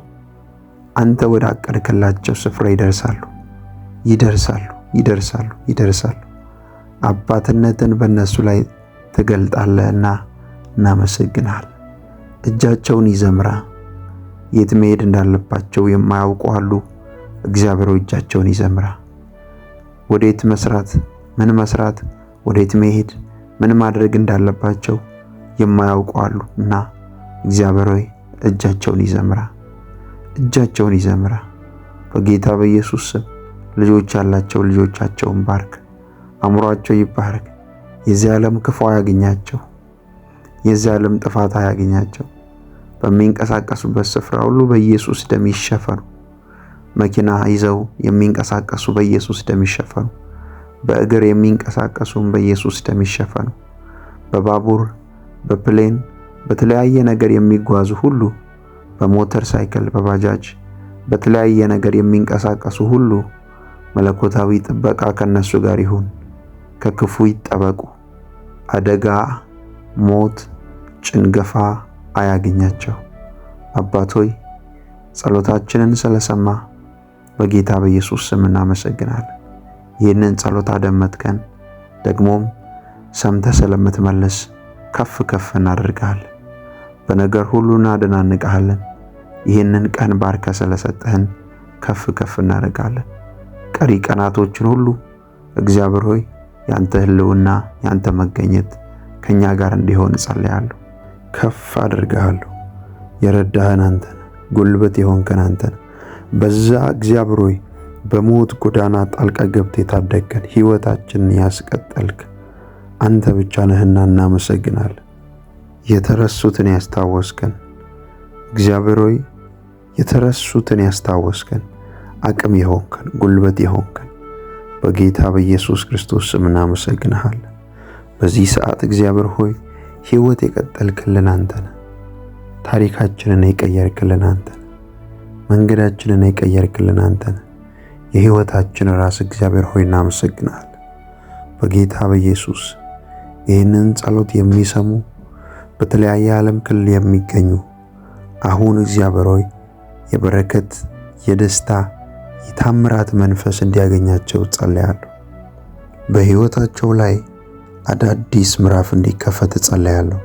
አንተ ወዳቀድክላቸው ስፍራ ይደርሳሉ። አባትነትን በእነሱ ላይ ትገልጣለህና እናመሰግናለን። እጃቸውን ይዘምራ። የት መሄድ እንዳለባቸው የማያውቁ አሉ። እግዚአብሔር እጃቸውን ይዘምራ። ወዴት መስራት፣ ወዴት መሄድ፣ ምን ማድረግ እንዳለባቸው የማያውቁ አሉ እና እግዚአብሔር ሆይ እጃቸውን ይዘምራ። በጌታ በኢየሱስ ስም ልጆች ያላቸው ልጆቻቸውን ባርክ። አእምሯቸው ይባረክ። የዚህ ዓለም ክፉ አያገኛቸው። የዚህ ዓለም ጥፋት አያገኛቸው። በሚንቀሳቀሱበት ስፍራ ሁሉ በኢየሱስ ደም ይሸፈኑ። መኪና ይዘው የሚንቀሳቀሱ በኢየሱስ ደም ይሸፈኑ። በእግር የሚንቀሳቀሱም በኢየሱስ ደም ይሸፈኑ። በባቡር፣ በፕሌን፣ በተለያየ ነገር የሚጓዙ ሁሉ፣ በሞተር ሳይክል፣ በባጃጅ፣ በተለያየ ነገር የሚንቀሳቀሱ ሁሉ መለኮታዊ ጥበቃ ከነሱ ጋር ይሁን። ከክፉ ይጠበቁ። አደጋ፣ ሞት፣ ጭንገፋ አያገኛቸው። አባት ሆይ ጸሎታችንን ስለሰማ በጌታ በኢየሱስ ስም እናመሰግናለን። ይህንን ጸሎት አደመጥከን፣ ደግሞም ሰምተህ ስለምትመልስ ከፍ ከፍ እናደርግሃለን። በነገር ሁሉ እናደናንቅሃለን። ይህንን ቀን ባርከ ስለሰጠህን ከፍ ከፍ እናደርጋለን። ቀሪ ቀናቶችን ሁሉ እግዚአብሔር ሆይ ያንተ ህልውና ያንተ መገኘት ከኛ ጋር እንዲሆን ጸልያለሁ። ከፍ አድርግሃለሁ። የረዳህን አንተ ነህ፣ ጉልበት የሆንከን አንተ ነህ። በዛ እግዚአብሔር ሆይ በሞት ጎዳና ጣልቃ ገብተህ የታደግከን ሕይወታችንን ያስቀጠልክ አንተ ብቻ ነህና እናመሰግናለን። የተረሱትን ያስታወስከን እግዚአብሔር ሆይ የተረሱትን ያስታወስከን አቅም የሆንከን ጉልበት የሆንከን በጌታ በኢየሱስ ክርስቶስ ስም እናመሰግንሃለን። በዚህ ሰዓት እግዚአብሔር ሆይ ሕይወት የቀጠልክልን አንተ ነህ። ታሪካችንን የቀየርክልን አንተ ነህ። መንገዳችንን የቀየርክልን አንተ ነህ። የሕይወታችን ራስ እግዚአብሔር ሆይ እናመሰግንሃለን። በጌታ በኢየሱስ ይህንን ጸሎት የሚሰሙ በተለያየ ዓለም ክልል የሚገኙ አሁን እግዚአብሔር ሆይ የበረከት የደስታ የታምራት መንፈስ እንዲያገኛቸው ጸልያለሁ። በሕይወታቸው ላይ አዳዲስ ምዕራፍ እንዲከፈት ጸልያለሁ።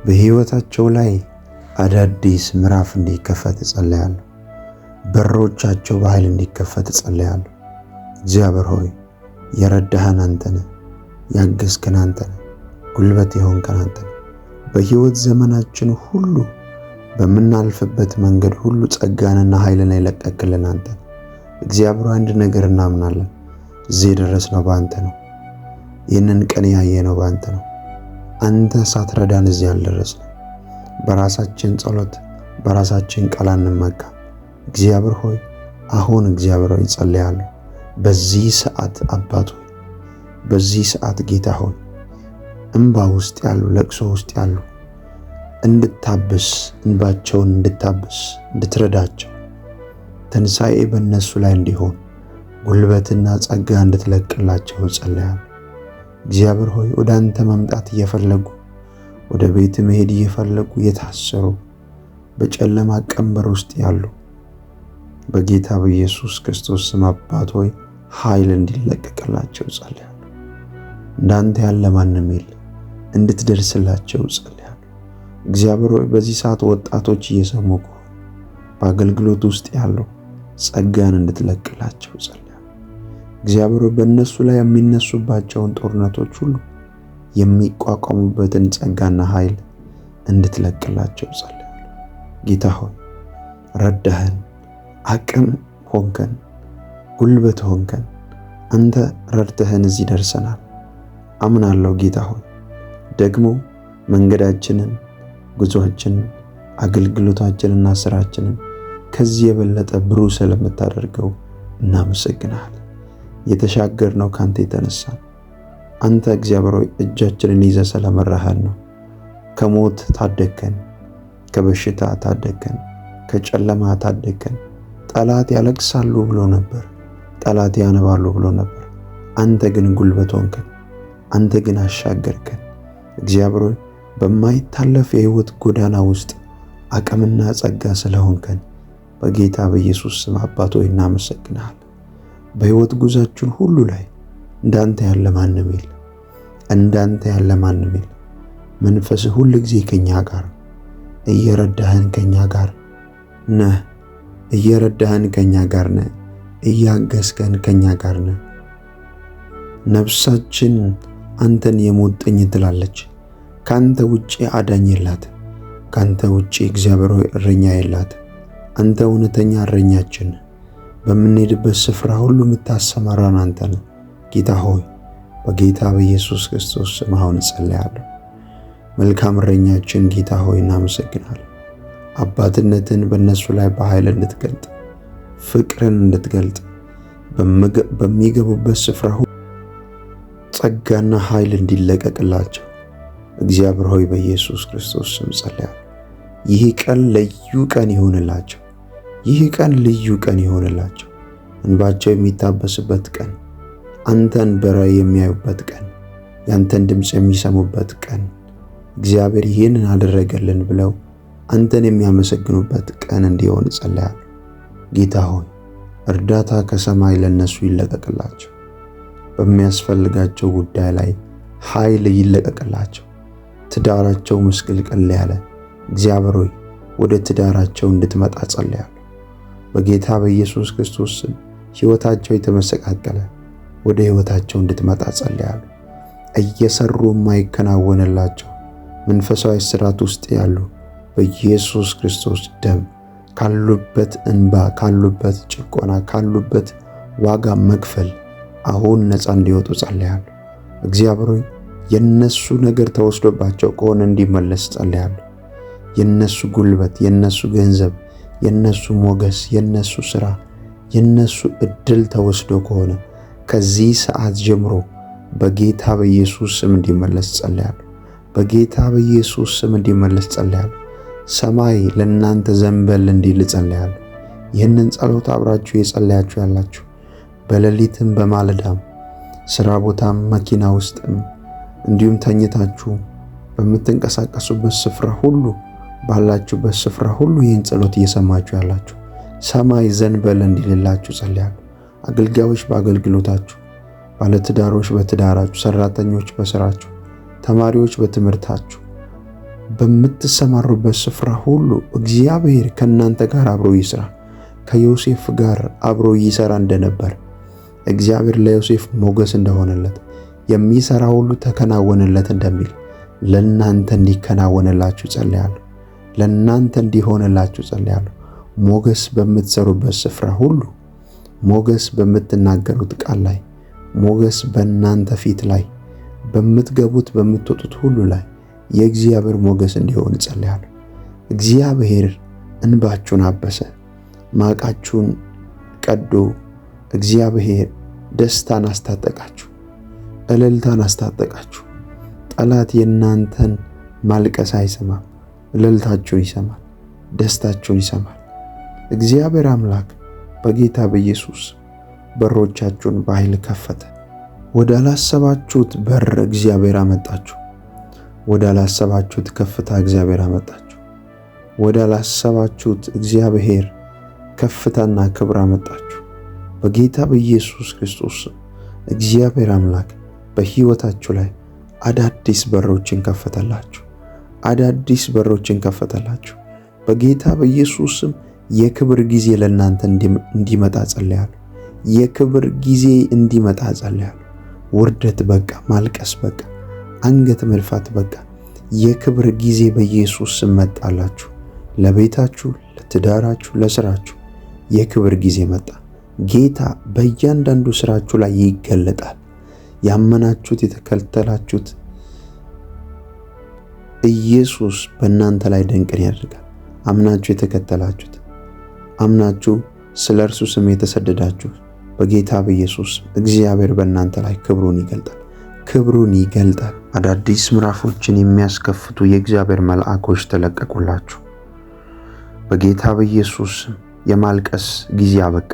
በሕይወታቸው ላይ አዳዲስ ምዕራፍ እንዲከፈት ጸልያለሁ። በሮቻቸው በኃይል እንዲከፈት ጸልያለሁ። እግዚአብሔር ሆይ የረዳህን አንተ ነህ፣ ያገዝከን አንተ ነህ፣ ጉልበት የሆንከን አንተ ነህ። በሕይወት ዘመናችን ሁሉ በምናልፍበት መንገድ ሁሉ ጸጋንና ኃይልን የለቀቅልን አንተ ነህ። እግዚአብሔር አንድ ነገር እናምናለን፣ እዚህ የደረስነው በአንተ ነው። ይህንን ቀን ያየነው በአንተ ነው። አንተ ሳትረዳን እዚህ አልደረስንም። በራሳችን ጸሎት በራሳችን ቃል አንመካም። እግዚአብሔር ሆይ አሁን እግዚአብሔር ሆይ ጸልያለሁ። በዚህ ሰዓት አባት ሆይ በዚህ ሰዓት ጌታ ሆይ እንባ ውስጥ ያሉ ለቅሶ ውስጥ ያሉ እንድታብስ እንባቸውን እንድትረዳቸው ትንሣኤ በእነሱ ላይ እንዲሆን ጉልበትና ጸጋ እንድትለቅላቸው ጸልያለሁ። እግዚአብሔር ሆይ ወደ አንተ መምጣት እየፈለጉ ወደ ቤት መሄድ እየፈለጉ የታሰሩ በጨለማ ቀንበር ውስጥ ያሉ በጌታ በኢየሱስ ክርስቶስ ስም አባት ሆይ ኃይል እንዲለቀቅላቸው ጸልያለሁ። እንዳንተ ያለ ማንም የለም። እንድትደርስላቸው ጸልያለሁ። እግዚአብሔር ሆይ በዚህ ሰዓት ወጣቶች እየሰሙ ከሆነ በአገልግሎት ውስጥ ያሉ ጸጋን እንድትለቅላቸው ጸልያለሁ። እግዚአብሔር ሆይ በእነሱ ላይ የሚነሱባቸውን ጦርነቶች ሁሉ የሚቋቋሙበትን ጸጋና ኃይል እንድትለቅላቸው ጸልያለሁ። ጌታ ሆይ ረዳህን፣ አቅም ሆንከን፣ ጉልበት ሆንከን። አንተ ረድተህን እዚህ ደርሰናል። አምናለሁ ጌታ ሆይ ደግሞ መንገዳችንን፣ ጉዞአችንን፣ አገልግሎታችንና ስራችንን ከዚህ የበለጠ ብሩህ ስለምታደርገው እናመሰግናለን። የተሻገርነው ካንተ የተነሳ አንተ እግዚአብሔር ሆይ እጃችንን ይዘህ ስለመራህን ነው። ከሞት ታደግከን፣ ከበሽታ ታደግከን፣ ከጨለማ ታደግከን። ጠላት ያለቅሳሉ ብሎ ነበር፣ ጠላት ያነባሉ ብሎ ነበር። አንተ ግን ጉልበት ሆንከን፣ አንተ ግን አሻገርከን። እግዚአብሔር ሆይ በማይታለፍ የሕይወት ጎዳና ውስጥ አቅምና ጸጋ ስለሆንከን በጌታ በኢየሱስ ስም አባት ሆይ እናመሰግናለን። በሕይወት ጉዟችን ሁሉ ላይ እንዳንተ ያለ ማንም የለም፣ እንዳንተ ያለ ማንም የለም። መንፈስህ ሁል ጊዜ ከኛ ጋር እየረዳህን ከኛ ጋር ነህ፣ እየረዳህን ከኛ ጋር ነህ፣ እያገዝከን ከኛ ጋር ነህ። ነፍሳችን አንተን የሞጠኝ ትላለች። ካንተ ውጪ አዳኝ የላት፣ ካንተ ውጪ እግዚአብሔር ሆይ እረኛ የላት። አንተ እውነተኛ እረኛችን፣ በምንሄድበት ስፍራ ሁሉ የምታሰማራን አንተ ነህ። ጌታ ሆይ በጌታ በኢየሱስ ክርስቶስ ስም አሁን ጸልያለሁ። መልካም እረኛችን ጌታ ሆይ እናመሰግናለን። አባትነትን በእነሱ ላይ በኃይል እንድትገልጥ ፍቅርን እንድትገልጥ በሚገቡበት ስፍራ ሁሉ ጸጋና ኃይል እንዲለቀቅላቸው እግዚአብሔር ሆይ በኢየሱስ ክርስቶስ ስም ጸልያለሁ። ይህ ቀን ልዩ ቀን ይሆንላቸው። ይህ ቀን ልዩ ቀን ይሆንላቸው። እንባቸው የሚታበስበት ቀን፣ አንተን በራእይ የሚያዩበት ቀን፣ ያንተን ድምፅ የሚሰሙበት ቀን፣ እግዚአብሔር ይህንን አደረገልን ብለው አንተን የሚያመሰግኑበት ቀን እንዲሆን ጸልያለሁ። ጌታ ሆይ እርዳታ ከሰማይ ለነሱ ይለቀቅላቸው። በሚያስፈልጋቸው ጉዳይ ላይ ኃይል ይለቀቅላቸው። ትዳራቸው ምስቅልቅል ያለ እግዚአብሔር ሆይ ወደ ትዳራቸው እንድትመጣ ጸልያለሁ። በጌታ በኢየሱስ ክርስቶስ ስም ሕይወታቸው የተመሰቃቀለ ወደ ሕይወታቸው እንድትመጣ ጸልያለሁ። እየሰሩ የማይከናወንላቸው መንፈሳዊ ስራት ውስጥ ያሉ በኢየሱስ ክርስቶስ ደም ካሉበት እንባ፣ ካሉበት ጭቆና፣ ካሉበት ዋጋ መክፈል አሁን ነፃ እንዲወጡ ጸልያለሁ። እግዚአብሔር ሆይ የነሱ ነገር ተወስዶባቸው ከሆነ እንዲመለስ ጸልያለሁ። የነሱ ጉልበት፣ የነሱ ገንዘብ፣ የነሱ ሞገስ፣ የነሱ ሥራ፣ የነሱ እድል ተወስዶ ከሆነ ከዚህ ሰዓት ጀምሮ በጌታ በኢየሱስ ስም እንዲመለስ ጸልያለሁ። በጌታ በኢየሱስ ስም እንዲመለስ ጸልያለሁ። ሰማይ ለእናንተ ዘንበል እንዲል ጸልያለሁ። ይህንን ጸሎት አብራችሁ የጸለያችሁ ያላችሁ በሌሊትም በማለዳም ሥራ ቦታም መኪና ውስጥም እንዲሁም ተኝታችሁ በምትንቀሳቀሱበት ስፍራ ሁሉ ባላችሁበት ስፍራ ሁሉ ይህን ጸሎት እየሰማችሁ ያላችሁ ሰማይ ዘንበል እንዲልላችሁ ጸልያለሁ። አገልጋዮች በአገልግሎታችሁ፣ ባለትዳሮች በትዳራችሁ፣ ሰራተኞች በስራችሁ፣ ተማሪዎች በትምህርታችሁ፣ በምትሰማሩበት ስፍራ ሁሉ እግዚአብሔር ከእናንተ ጋር አብሮ ይስራ። ከዮሴፍ ጋር አብሮ ይሰራ እንደነበር እግዚአብሔር ለዮሴፍ ሞገስ እንደሆነለት የሚሰራ ሁሉ ተከናወነለት እንደሚል ለእናንተ እንዲከናወንላችሁ ጸልያለሁ። ለእናንተ እንዲሆንላችሁ ጸልያለሁ። ሞገስ በምትሰሩበት ስፍራ ሁሉ፣ ሞገስ በምትናገሩት ቃል ላይ፣ ሞገስ በእናንተ ፊት ላይ፣ በምትገቡት በምትወጡት ሁሉ ላይ የእግዚአብሔር ሞገስ እንዲሆን ጸልያለሁ። እግዚአብሔር እንባችሁን አበሰ፣ ማቃችሁን ቀዶ እግዚአብሔር ደስታን አስታጠቃችሁ፣ እልልታን አስታጠቃችሁ። ጠላት የእናንተን ማልቀስ አይሰማም፣ እልልታችሁን ይሰማል፣ ደስታችሁን ይሰማል። እግዚአብሔር አምላክ በጌታ በኢየሱስ በሮቻችሁን በኃይል ከፈተ። ወደ አላሰባችሁት በር እግዚአብሔር አመጣችሁ። ወደ አላሰባችሁት ከፍታ እግዚአብሔር አመጣችሁ። ወደ አላሰባችሁት እግዚአብሔር ከፍታና ክብር አመጣችሁ። በጌታ በኢየሱስ ክርስቶስ እግዚአብሔር አምላክ በሕይወታችሁ ላይ አዳዲስ በሮችን ከፈተላችሁ። አዳዲስ በሮችን ከፈተላችሁ። በጌታ በኢየሱስ ስም የክብር ጊዜ ለእናንተ እንዲመጣ ጸልያለሁ። የክብር ጊዜ እንዲመጣ ጸልያለሁ። ውርደት በቃ፣ ማልቀስ በቃ፣ አንገት መልፋት በቃ። የክብር ጊዜ በኢየሱስ ስም መጣላችሁ። ለቤታችሁ፣ ለትዳራችሁ፣ ለስራችሁ የክብር ጊዜ መጣ። ጌታ በእያንዳንዱ ስራችሁ ላይ ይገለጣል። ያመናችሁት የተከተላችሁት ኢየሱስ በእናንተ ላይ ድንቅን ያደርጋል። አምናችሁ የተከተላችሁት፣ አምናችሁ ስለ እርሱ ስም የተሰደዳችሁ በጌታ በኢየሱስ እግዚአብሔር በእናንተ ላይ ክብሩን ይገልጣል። ክብሩን ይገልጣል። አዳዲስ ምዕራፎችን የሚያስከፍቱ የእግዚአብሔር መልአኮች ተለቀቁላችሁ። በጌታ በኢየሱስ የማልቀስ ጊዜ አበቃ።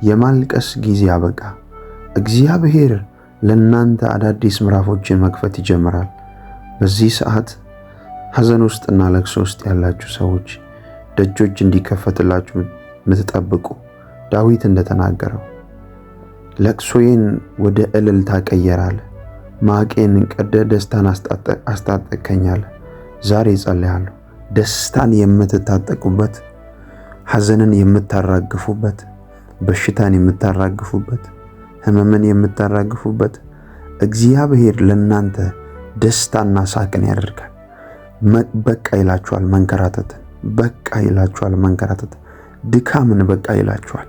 የማልቀስ ጊዜ አበቃ። እግዚአብሔር ለእናንተ አዳዲስ ምዕራፎችን መክፈት ይጀምራል። በዚህ ሰዓት ሐዘን ውስጥና ለቅሶ ውስጥ ያላችሁ ሰዎች ደጆች እንዲከፈትላችሁ የምትጠብቁ ዳዊት እንደተናገረው ለቅሶዬን ወደ እልልታ ቀየራለ፣ ማቄን ቀደ ደስታን አስታጠቀኛለ። ዛሬ ጸልያለሁ ደስታን የምትታጠቁበት፣ ሐዘንን የምታራግፉበት፣ በሽታን የምታራግፉበት፣ ህመምን የምታራግፉበት እግዚአብሔር ለእናንተ ደስታና ሳቅን ያደርጋል። በቃ ይላችኋል መንከራተትን፣ በቃ ይላችኋል መንከራተትን፣ ድካምን በቃ ይላችኋል።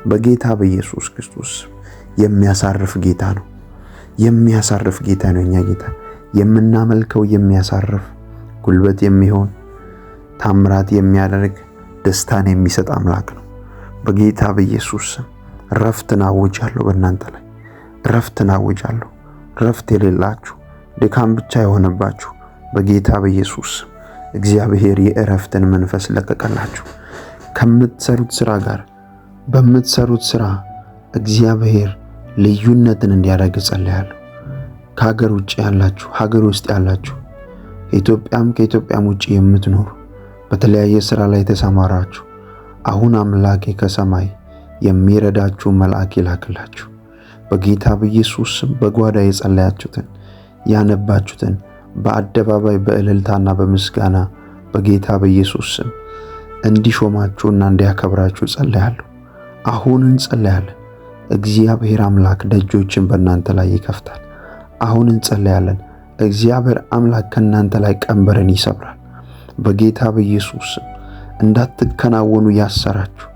በጌታ በኢየሱስ ክርስቶስ የሚያሳርፍ ጌታ ነው። የሚያሳርፍ ጌታ ነው። እኛ ጌታ የምናመልከው የሚያሳርፍ ጉልበት የሚሆን ታምራት የሚያደርግ ደስታን የሚሰጥ አምላክ ነው። በጌታ በኢየሱስ ስም ረፍትን አውጃለሁ። በእናንተ ላይ ረፍትን አውጃለሁ። ረፍት የሌላችሁ ድካም ብቻ የሆነባችሁ በጌታ በኢየሱስ ስም እግዚአብሔር የእረፍትን መንፈስ ለቀቀላችሁ። ከምትሰሩት ስራ ጋር በምትሰሩት ስራ እግዚአብሔር ልዩነትን እንዲያደርግ ጸልያለሁ። ከሀገር ውጭ ያላችሁ፣ ሀገር ውስጥ ያላችሁ፣ ከኢትዮጵያም ውጭ የምትኖሩ በተለያየ ስራ ላይ ተሰማራችሁ፣ አሁን አምላኬ ከሰማይ የሚረዳችሁ መልአክ ይላክላችሁ። በጌታ በኢየሱስ ስም በጓዳ የጸለያችሁትን ያነባችሁትን በአደባባይ በእልልታና በምስጋና በጌታ በኢየሱስ ስም እንዲሾማችሁና እንዲያከብራችሁ ጸልያለሁ። አሁን እንጸልያለን። እግዚአብሔር አምላክ ደጆችን በእናንተ ላይ ይከፍታል። አሁን እንጸልያለን። እግዚአብሔር አምላክ ከእናንተ ላይ ቀንበርን ይሰብራል። በጌታ በኢየሱስ ስም እንዳትከናወኑ ያሰራችሁ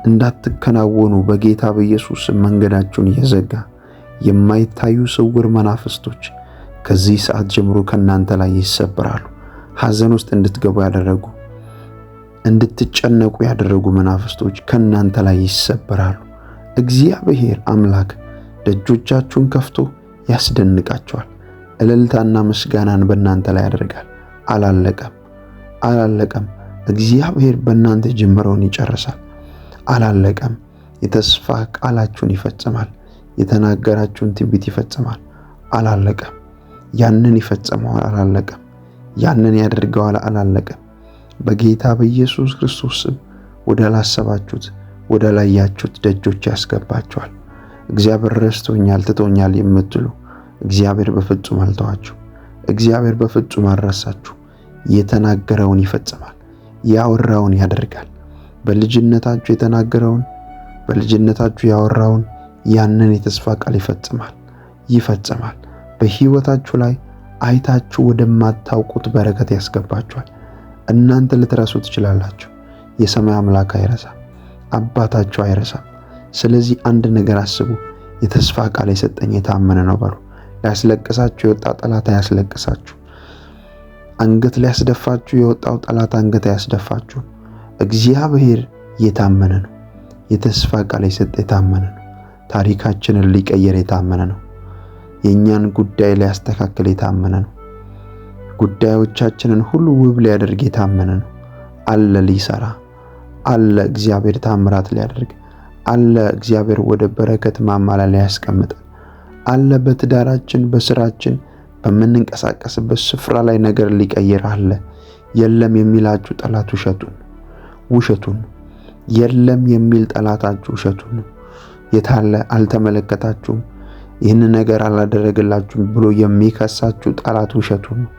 እንዳትከናወኑ በጌታ በኢየሱስ ስም መንገዳችሁን እየዘጋ የማይታዩ ስውር መናፍስቶች ከዚህ ሰዓት ጀምሮ ከእናንተ ላይ ይሰበራሉ። ሐዘን ውስጥ እንድትገቡ ያደረጉ እንድትጨነቁ ያደረጉ መናፍስቶች ከእናንተ ላይ ይሰበራሉ። እግዚአብሔር አምላክ ደጆቻችሁን ከፍቶ ያስደንቃቸዋል። እልልታና ምስጋናን በእናንተ ላይ ያደርጋል። አላለቀም። እግዚአብሔር በእናንተ ጀምረውን ይጨርሳል። አላለቀም። የተስፋ ቃላችሁን ይፈጽማል። የተናገራችሁን ትንቢት ይፈጽማል። አላለቀም። ያንን ይፈጽመዋል። አላለቀም። ያንን ያደርገዋል። አላለቀም። በጌታ በኢየሱስ ክርስቶስ ስም ወደ ላሰባችሁት ወደ ላያችሁት ደጆች ያስገባችኋል። እግዚአብሔር ረስቶኛል፣ ትቶኛል የምትሉ እግዚአብሔር በፍጹም አልተዋችሁ። እግዚአብሔር በፍጹም አልረሳችሁ። የተናገረውን ይፈጽማል። ያወራውን ያደርጋል። በልጅነታችሁ የተናገረውን በልጅነታችሁ ያወራውን ያንን የተስፋ ቃል ይፈጽማል። በሕይወታችሁ ላይ አይታችሁ ወደማታውቁት በረከት ያስገባችኋል። እናንተ ልትረሱ ትችላላችሁ። የሰማይ አምላክ አይረሳም። አባታችሁ አይረሳም። ስለዚህ አንድ ነገር አስቡ። የተስፋ ቃል የሰጠኝ የታመነ ነው በሉ። ሊያስለቅሳችሁ የወጣ ጠላት አያስለቅሳችሁ። አንገት ሊያስደፋችሁ የወጣው ጠላት አንገት አያስደፋችሁ። እግዚአብሔር የታመነ ነው። የተስፋ ቃል የሰጠ የታመነ ነው። ታሪካችንን ሊቀየር የታመነ ነው። የእኛን ጉዳይ ሊያስተካክል የታመነ ነው። ጉዳዮቻችንን ሁሉ ውብ ሊያደርግ የታመነ ነው። አለ ሊሰራ አለ። እግዚአብሔር ታምራት ሊያደርግ አለ። እግዚአብሔር ወደ በረከት ማማ ላይ ሊያስቀምጠን አለ። በትዳራችን በስራችን በምንንቀሳቀስበት ስፍራ ላይ ነገር ሊቀየር አለ። የለም የሚላችሁ ጠላት ውሸቱን የለም የሚል ጠላታችሁ ውሸቱን የታለ አልተመለከታችሁም፣ ይህን ነገር አላደረገላችሁም ብሎ የሚከሳችሁ ጠላት ውሸቱን ነው።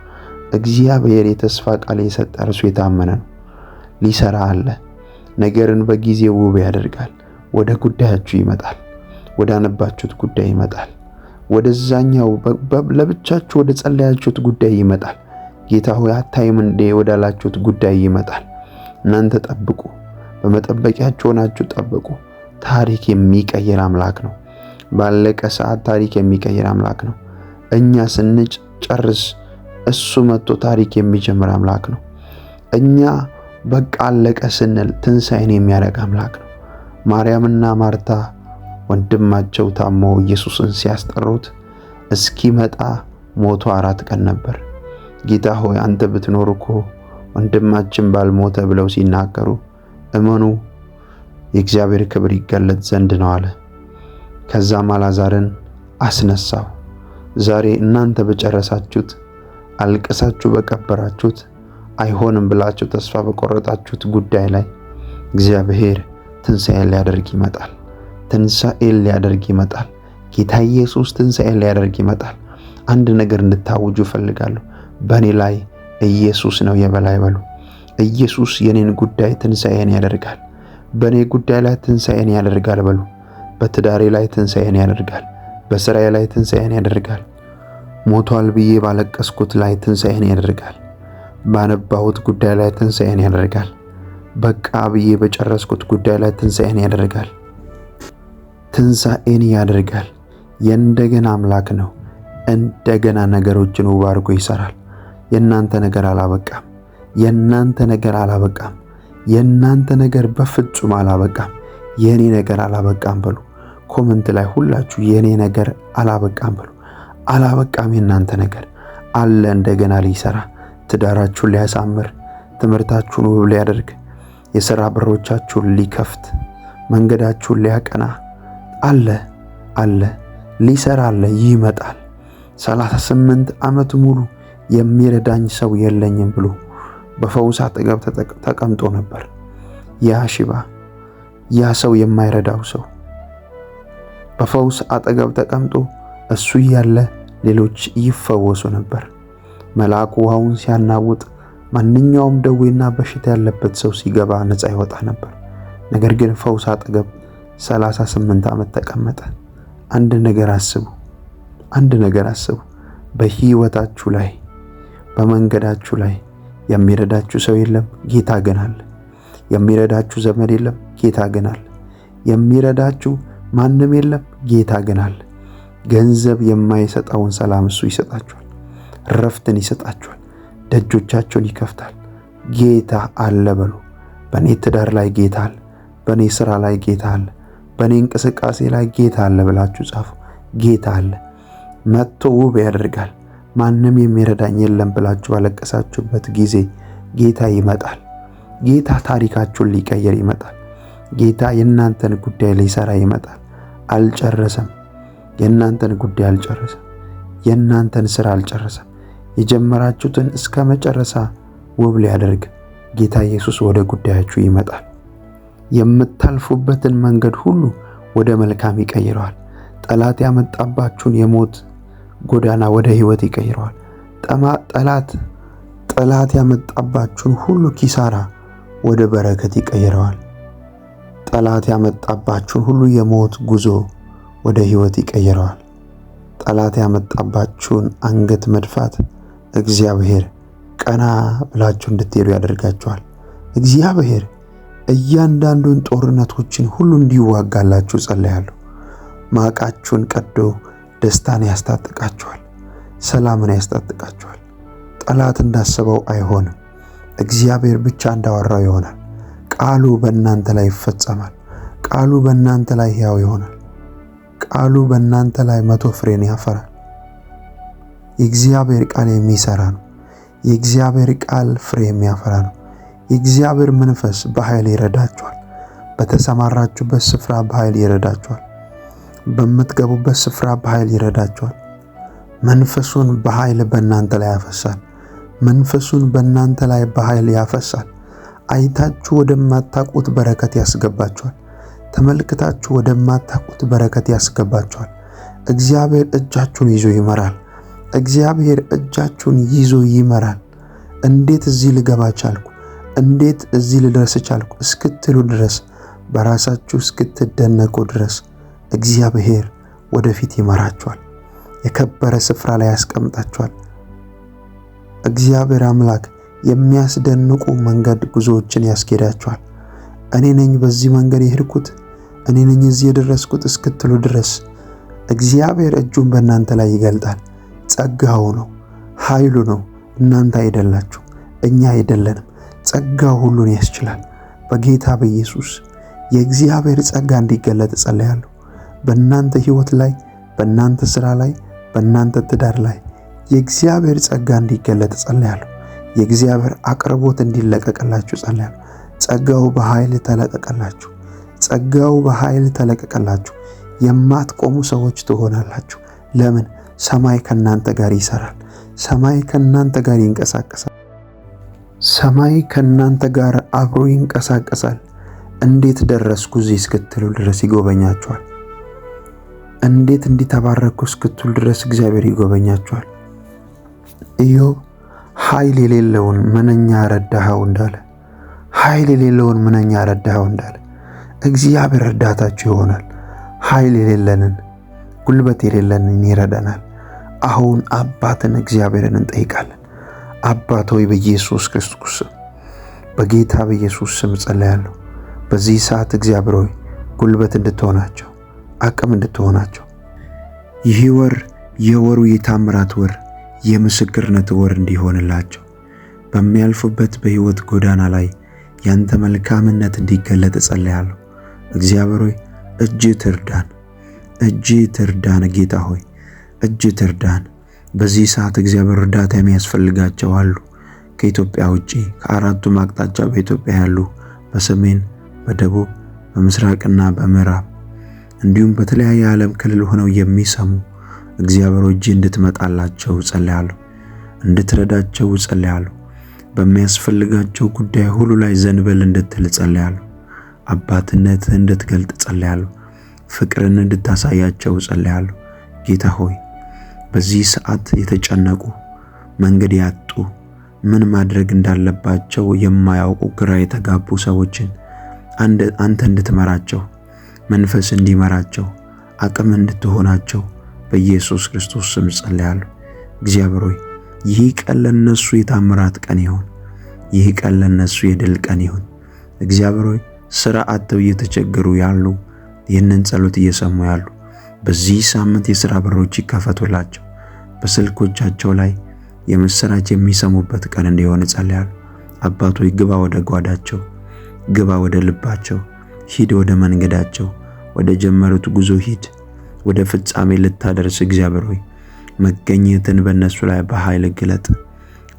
እግዚአብሔር የተስፋ ቃል የሰጠ እርሱ የታመነ ነው። ሊሰራ አለ። ነገርን በጊዜ ውብ ያደርጋል። ወደ ጉዳያችሁ ይመጣል። ወደ አነባችሁት ጉዳይ ይመጣል። ወደዛኛው ለብቻችሁ ወደ ጸለያችሁት ጉዳይ ይመጣል። ጌታ ሆይ አታይም እንዴ ወዳላችሁት ጉዳይ ይመጣል። እናንተ ጠብቁ። በመጠበቂያችሁ ሆናችሁ ጠብቁ። ታሪክ የሚቀይር አምላክ ነው። ባለቀ ሰዓት ታሪክ የሚቀይር አምላክ ነው። እኛ ስንጨርስ እሱ መጥቶ ታሪክ የሚጀምር አምላክ ነው። እኛ በቃ አለቀ ስንል ትንሣኤን የሚያደርግ አምላክ ነው። ማርያምና ማርታ ወንድማቸው ታሞ ኢየሱስን ሲያስጠሩት እስኪመጣ ሞቶ 4 ቀን ነበር። ጌታ ሆይ አንተ ብትኖር እኮ ወንድማችን ባልሞተ ብለው ሲናገሩ እመኑ የእግዚአብሔር ክብር ይገለጥ ዘንድ ነው አለ። ከዛም አልዓዛርን አስነሳው። ዛሬ እናንተ በጨረሳችሁት አልቅሳችሁ በቀበራችሁት አይሆንም ብላችሁ ተስፋ በቆረጣችሁት ጉዳይ ላይ እግዚአብሔር ትንሣኤን ሊያደርግ ይመጣል። ጌታ ኢየሱስ ትንሣኤን ሊያደርግ ይመጣል። አንድ ነገር እንድታውጁ እፈልጋለሁ። በእኔ ላይ ኢየሱስ ነው የበላይ በሉ። ኢየሱስ የኔን ጉዳይ ትንሣኤን ያደርጋል። በእኔ ጉዳይ ላይ ትንሣኤን ያደርጋል በሉ። በትዳሬ ላይ ትንሣኤን ያደርጋል። በስራዬ ላይ ትንሣኤን ያደርጋል። ሞቷል ብዬ ባለቀስኩት ላይ ትንሣኤን ያደርጋል። ባነባሁት ጉዳይ ላይ ትንሣኤን ያደርጋል። በቃ ብዬ በጨረስኩት ጉዳይ ላይ ትንሣኤን ያደርጋል። ትንሣኤን ያደርጋል። የእንደገና አምላክ ነው። እንደገና ነገሮችን ውብ አድርጎ ይሰራል። የእናንተ ነገር አላበቃም። የእናንተ ነገር በፍጹም አላበቃም። የኔ ነገር አላበቃም በሉ። ኮመንት ላይ ሁላችሁ የኔ ነገር አላበቃም በሉ። አላበቃም የናንተ ነገር አለ። እንደገና ሊሰራ፣ ትዳራችሁን ሊያሳምር፣ ትምህርታችሁን ውብ ሊያደርግ፣ የሥራ በሮቻችሁን ሊከፍት፣ መንገዳችሁን ሊያቀና አለ ሊሰራ አለ። ይመጣል። 38 ዓመት ሙሉ የሚረዳኝ ሰው የለኝም ብሎ በፈውስ አጠገብ ተቀምጦ ነበር። ያ ሽባ፣ ያ ሰው የማይረዳው ሰው በፈውስ አጠገብ ተቀምጦ እሱ እያለ ሌሎች ይፈወሱ ነበር። መልአኩ ውሃውን ሲያናውጥ ማንኛውም ደዌና በሽታ ያለበት ሰው ሲገባ ነፃ ይወጣ ነበር። ነገር ግን ፈውስ አጠገብ 38 ዓመት ተቀመጠ። አንድ ነገር አስቡ። በህይወታችሁ ላይ በመንገዳችሁ ላይ የሚረዳችሁ ሰው የለም፣ ጌታ ግን አለ። የሚረዳችሁ ዘመድ የለም፣ ጌታ ግን አለ። የሚረዳችሁ ማንም የለም፣ ጌታ ግን አለ። ገንዘብ የማይሰጠውን ሰላም እሱ ይሰጣችኋል። ረፍትን ይሰጣችኋል። ደጆቻቸውን ይከፍታል። ጌታ አለ በሉ። በኔ ትዳር ላይ ጌታ አለ፣ በኔ ስራ ላይ ጌታ አለ፣ በኔ እንቅስቃሴ ላይ ጌታ አለ ብላችሁ ጻፉ። ጌታ አለ። መጥቶ ውብ ያደርጋል። ማንም የሚረዳኝ የለም ብላችሁ ባለቀሳችሁበት ጊዜ ጌታ ይመጣል። ጌታ ታሪካችሁን ሊቀየር ይመጣል። ጌታ የእናንተን ጉዳይ ሊሰራ ይመጣል። አልጨረሰም። የእናንተን ጉዳይ አልጨረሰም። የእናንተን ስራ አልጨረሰም። የጀመራችሁትን እስከ መጨረሻ ውብ ሊያደርግ ጌታ ኢየሱስ ወደ ጉዳያችሁ ይመጣል። የምታልፉበትን መንገድ ሁሉ ወደ መልካም ይቀይረዋል። ጠላት ያመጣባችሁን የሞት ጎዳና ወደ ህይወት ይቀይረዋል። ጠላት ያመጣባችሁን ሁሉ ኪሳራ ወደ በረከት ይቀይረዋል። ጠላት ያመጣባችሁን ሁሉ የሞት ጉዞ ወደ ህይወት ይቀይረዋል። ጠላት ያመጣባችሁን አንገት መድፋት እግዚአብሔር ቀና ብላችሁ እንድትሄዱ ያደርጋችኋል። እግዚአብሔር እያንዳንዱን ጦርነቶችን ሁሉ እንዲዋጋላችሁ ጸልያለሁ። ማቃችሁን ቀዶ ደስታን ያስታጥቃችኋል። ሰላምን ያስታጥቃችኋል። ጠላት እንዳሰበው አይሆንም። እግዚአብሔር ብቻ እንዳወራው ይሆናል። ቃሉ በእናንተ ላይ ይፈጸማል። ቃሉ በእናንተ ላይ ሕያው ይሆናል። ቃሉ በእናንተ ላይ 100 ፍሬን ያፈራል። የእግዚአብሔር ቃል የሚሰራ ነው። የእግዚአብሔር ቃል ፍሬ የሚያፈራ ነው። የእግዚአብሔር መንፈስ በኃይል ይረዳችኋል። በተሰማራችሁበት ስፍራ በኃይል ይረዳችኋል። በምትገቡበት ስፍራ በኃይል ይረዳችኋል። መንፈሱን በኃይል በእናንተ ላይ ያፈሳል። መንፈሱን በእናንተ ላይ በኃይል ያፈሳል። አይታችሁ ወደማታውቁት በረከት ያስገባችኋል። ተመልክታችሁ ወደማታውቁት በረከት ያስገባችኋል። እግዚአብሔር እጃችሁን ይዞ ይመራል። እግዚአብሔር እጃችሁን ይዞ ይመራል። እንዴት እዚህ ልገባ ቻልኩ፣ እንዴት እዚህ ልደርስ ቻልኩ እስክትሉ ድረስ፣ በራሳችሁ እስክትደነቁ ድረስ እግዚአብሔር ወደፊት ይመራችኋል። የከበረ ስፍራ ላይ ያስቀምጣችኋል። እግዚአብሔር አምላክ የሚያስደንቁ መንገድ ጉዞዎችን ያስኬዳችኋል። እኔ ነኝ በዚህ መንገድ የሄድኩት፣ እኔ ነኝ እዚህ የደረስኩት እስክትሉ ድረስ እግዚአብሔር እጁን በእናንተ ላይ ይገልጣል። ጸጋው ነው፣ ኃይሉ ነው። እናንተ አይደላችሁ፣ እኛ አይደለንም። ጸጋው ሁሉን ያስችላል። በጌታ በኢየሱስ የእግዚአብሔር ጸጋ እንዲገለጥ ጸልያለሁ። በእናንተ ህይወት ላይ፣ በእናንተ ስራ ላይ፣ በእናንተ ትዳር ላይ የእግዚአብሔር ጸጋ እንዲገለጥ ጸልያለሁ። የእግዚአብሔር አቅርቦት እንዲለቀቅላችሁ ጸልያለሁ። ጸጋው በኃይል ተለቀቀላችሁ። ጸጋው በኃይል ተለቀቀላችሁ። የማትቆሙ ሰዎች ትሆናላችሁ። ለምን? ሰማይ ከናንተ ጋር ይሰራል። ሰማይ ከናንተ ጋር ይንቀሳቀሳል። ሰማይ ከናንተ ጋር አብሮ ይንቀሳቀሳል። እንዴት ደረስኩ እዚህ እስክትሉ ድረስ ይጎበኛችኋል። እንዴት እንዲተባረኩ እስክትሉ ድረስ እግዚአብሔር ይጎበኛችኋል። ኢዮብ ኃይል የሌለውን ምንኛ ረዳኸው እንዳለ፣ ኃይል የሌለውን ምንኛ ረዳኸው እንዳለ እግዚአብሔር ረዳታችሁ ይሆናል። ኃይል የሌለንን፣ ጉልበት የሌለንን ይረዳናል። አሁን አባትን እግዚአብሔርን እንጠይቃለን። አባት ሆይ በኢየሱስ ክርስቶስ በጌታ በኢየሱስ ስም ጸልያለሁ። በዚህ ሰዓት እግዚአብሔር ሆይ ጉልበት እንድትሆናቸው፣ አቅም እንድትሆናቸው፣ ይህ ወር የወሩ የታምራት ወር፣ የምስክርነት ወር እንዲሆንላቸው፣ በሚያልፉበት በሕይወት ጎዳና ላይ ያንተ መልካምነት እንዲገለጥ ጸልያለሁ። እግዚአብሔር ሆይ እጅ ትርዳን፣ እጅ ትርዳን። ጌታ ሆይ እጅ ትርዳን። በዚህ ሰዓት እግዚአብሔር እርዳታ የሚያስፈልጋቸው አሉ። ከኢትዮጵያ ውጪ ከአራቱም አቅጣጫ በኢትዮጵያ ያሉ በሰሜን፣ በደቡብ፣ በምስራቅና በምዕራብ እንዲሁም በተለያየ ዓለም ክልል ሆነው የሚሰሙ እግዚአብሔር እጅ እንድትመጣላቸው ጸልያለሁ፣ እንድትረዳቸው ጸልያለሁ። በሚያስፈልጋቸው ጉዳይ ሁሉ ላይ ዘንበል እንድትል ጸልያለሁ። አባትነትህ እንድትገልጥ ጸልያለሁ። ፍቅርን እንድታሳያቸው ጸልያለሁ። ጌታ ሆይ በዚህ ሰዓት የተጨነቁ መንገድ ያጡ ምን ማድረግ እንዳለባቸው የማያውቁ ግራ የተጋቡ ሰዎችን አንተ እንድትመራቸው፣ መንፈስ እንዲመራቸው፣ አቅም እንድትሆናቸው በኢየሱስ ክርስቶስ ስም ጸልያለሁ። እግዚአብሔር ሆይ ይህ ቀን ለነሱ የታምራት ቀን ይሁን። ይህ ቀን ለነሱ የድል ቀን ይሁን። እግዚአብሔር ሆይ ሥራ አጥተው እየተቸገሩ ያሉ ይህንን ጸሎት እየሰሙ ያሉ በዚህ ሳምንት የሥራ በሮች ይከፈቱላቸው። በስልኮቻቸው ላይ የምስራች የሚሰሙበት ቀን እንዲሆን ጸልያለሁ። አባቶ ግባ ወደ ጓዳቸው፣ ግባ ወደ ልባቸው፣ ሂድ ወደ መንገዳቸው፣ ወደ ጀመሩት ጉዞ ሂድ፣ ወደ ፍጻሜ ልታደርስ እግዚአብሔር ሆይ መገኘትን በእነሱ ላይ በኃይል ግለጥ።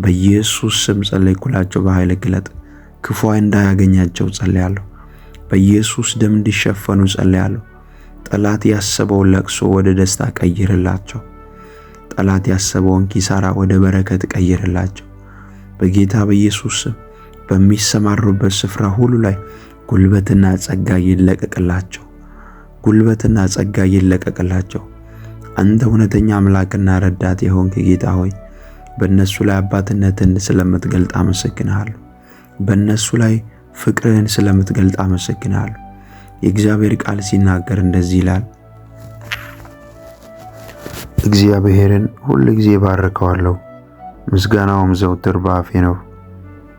በኢየሱስ ስም ጸለይኩላቸው። በኃይል ግለጥ። ክፉ እንዳያገኛቸው ጸልያለሁ። በኢየሱስ ደም እንዲሸፈኑ ጸልያለሁ። ጠላት ያሰበውን ለቅሶ ወደ ደስታ ቀይርላቸው። ጠላት ያሰበውን ኪሳራ ወደ በረከት ቀይርላቸው። በጌታ በኢየሱስ ስም በሚሰማሩበት ስፍራ ሁሉ ላይ ጉልበትና ጸጋ ይለቀቅላቸው። ጉልበትና ጸጋ ይለቀቅላቸው። አንተ እውነተኛ አምላክና ረዳት የሆንክ ጌታ ሆይ በእነሱ ላይ አባትነትን ስለምትገልጥ አመሰግንሃለሁ። በእነሱ ላይ ፍቅርህን ስለምትገልጥ አመሰግንሃለሁ። የእግዚአብሔር ቃል ሲናገር እንደዚህ ይላል፣ እግዚአብሔርን ሁል ጊዜ ባርከዋለሁ፣ ምስጋናውም ዘውትር በአፌ ነው።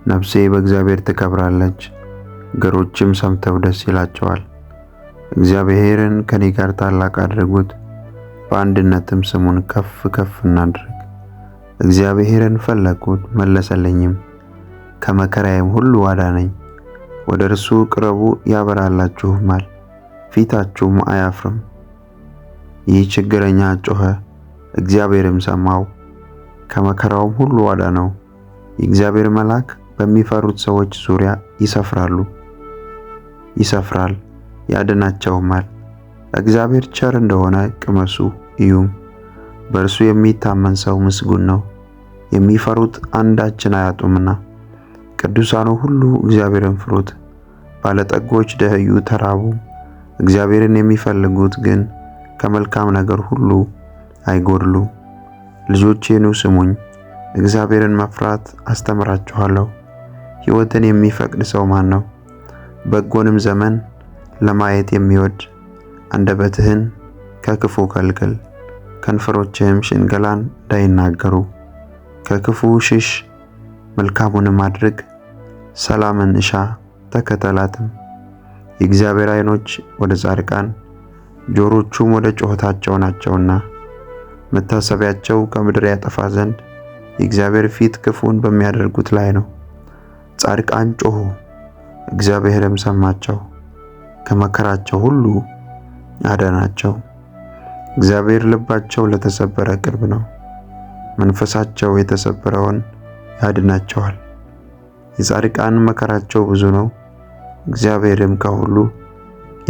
ነፍሴ በእግዚአብሔር ትከብራለች፣ ገሮችም ሰምተው ደስ ይላቸዋል። እግዚአብሔርን ከኔ ጋር ታላቅ አድርጉት፣ በአንድነትም ስሙን ከፍ ከፍ እናድርግ። እግዚአብሔርን ፈለግኩት መለሰልኝም፣ ከመከራዬም ሁሉ አዳነኝ። ወደ እርሱ ቅረቡ ያበራላችሁማል፣ ፊታችሁም አያፍርም። ይህ ችግረኛ ጮኸ፣ እግዚአብሔርም ሰማው፣ ከመከራውም ሁሉ አዳነው። የእግዚአብሔር መልአክ በሚፈሩት ሰዎች ዙሪያ ይሰፍራል ያድናቸውማል። እግዚአብሔር ቸር እንደሆነ ቅመሱ እዩም። በእርሱ የሚታመን ሰው ምስጉን ነው፣ የሚፈሩት አንዳችን አያጡምና። ቅዱሳኑ ሁሉ እግዚአብሔርን ፍሩት። ባለጠጎች ደኸዩ ተራቡ፣ እግዚአብሔርን የሚፈልጉት ግን ከመልካም ነገር ሁሉ አይጎድሉም። ልጆቼ ኑ ስሙኝ፣ እግዚአብሔርን መፍራት አስተምራችኋለሁ። ሕይወትን የሚፈቅድ ሰው ማን ነው? በጎንም ዘመን ለማየት የሚወድ። አንደበትህን ከክፉ ከልክል፣ ከንፈሮችህም ሽንገላን እንዳይናገሩ። ከክፉ ሽሽ፣ መልካሙንም አድርግ፣ ሰላምን እሻ ተከተላትም። የእግዚአብሔር ዓይኖች ወደ ጻድቃን ጆሮቹም ወደ ጩኸታቸው ናቸውና፣ መታሰቢያቸው ከምድር ያጠፋ ዘንድ የእግዚአብሔር ፊት ክፉን በሚያደርጉት ላይ ነው። ጻድቃን ጮኹ፣ እግዚአብሔርም ሰማቸው፣ ከመከራቸው ሁሉ አዳናቸው። እግዚአብሔር ልባቸው ለተሰበረ ቅርብ ነው፣ መንፈሳቸው የተሰበረውን ያድናቸዋል። የጻድቃን መከራቸው ብዙ ነው፣ እግዚአብሔርም ከሁሉ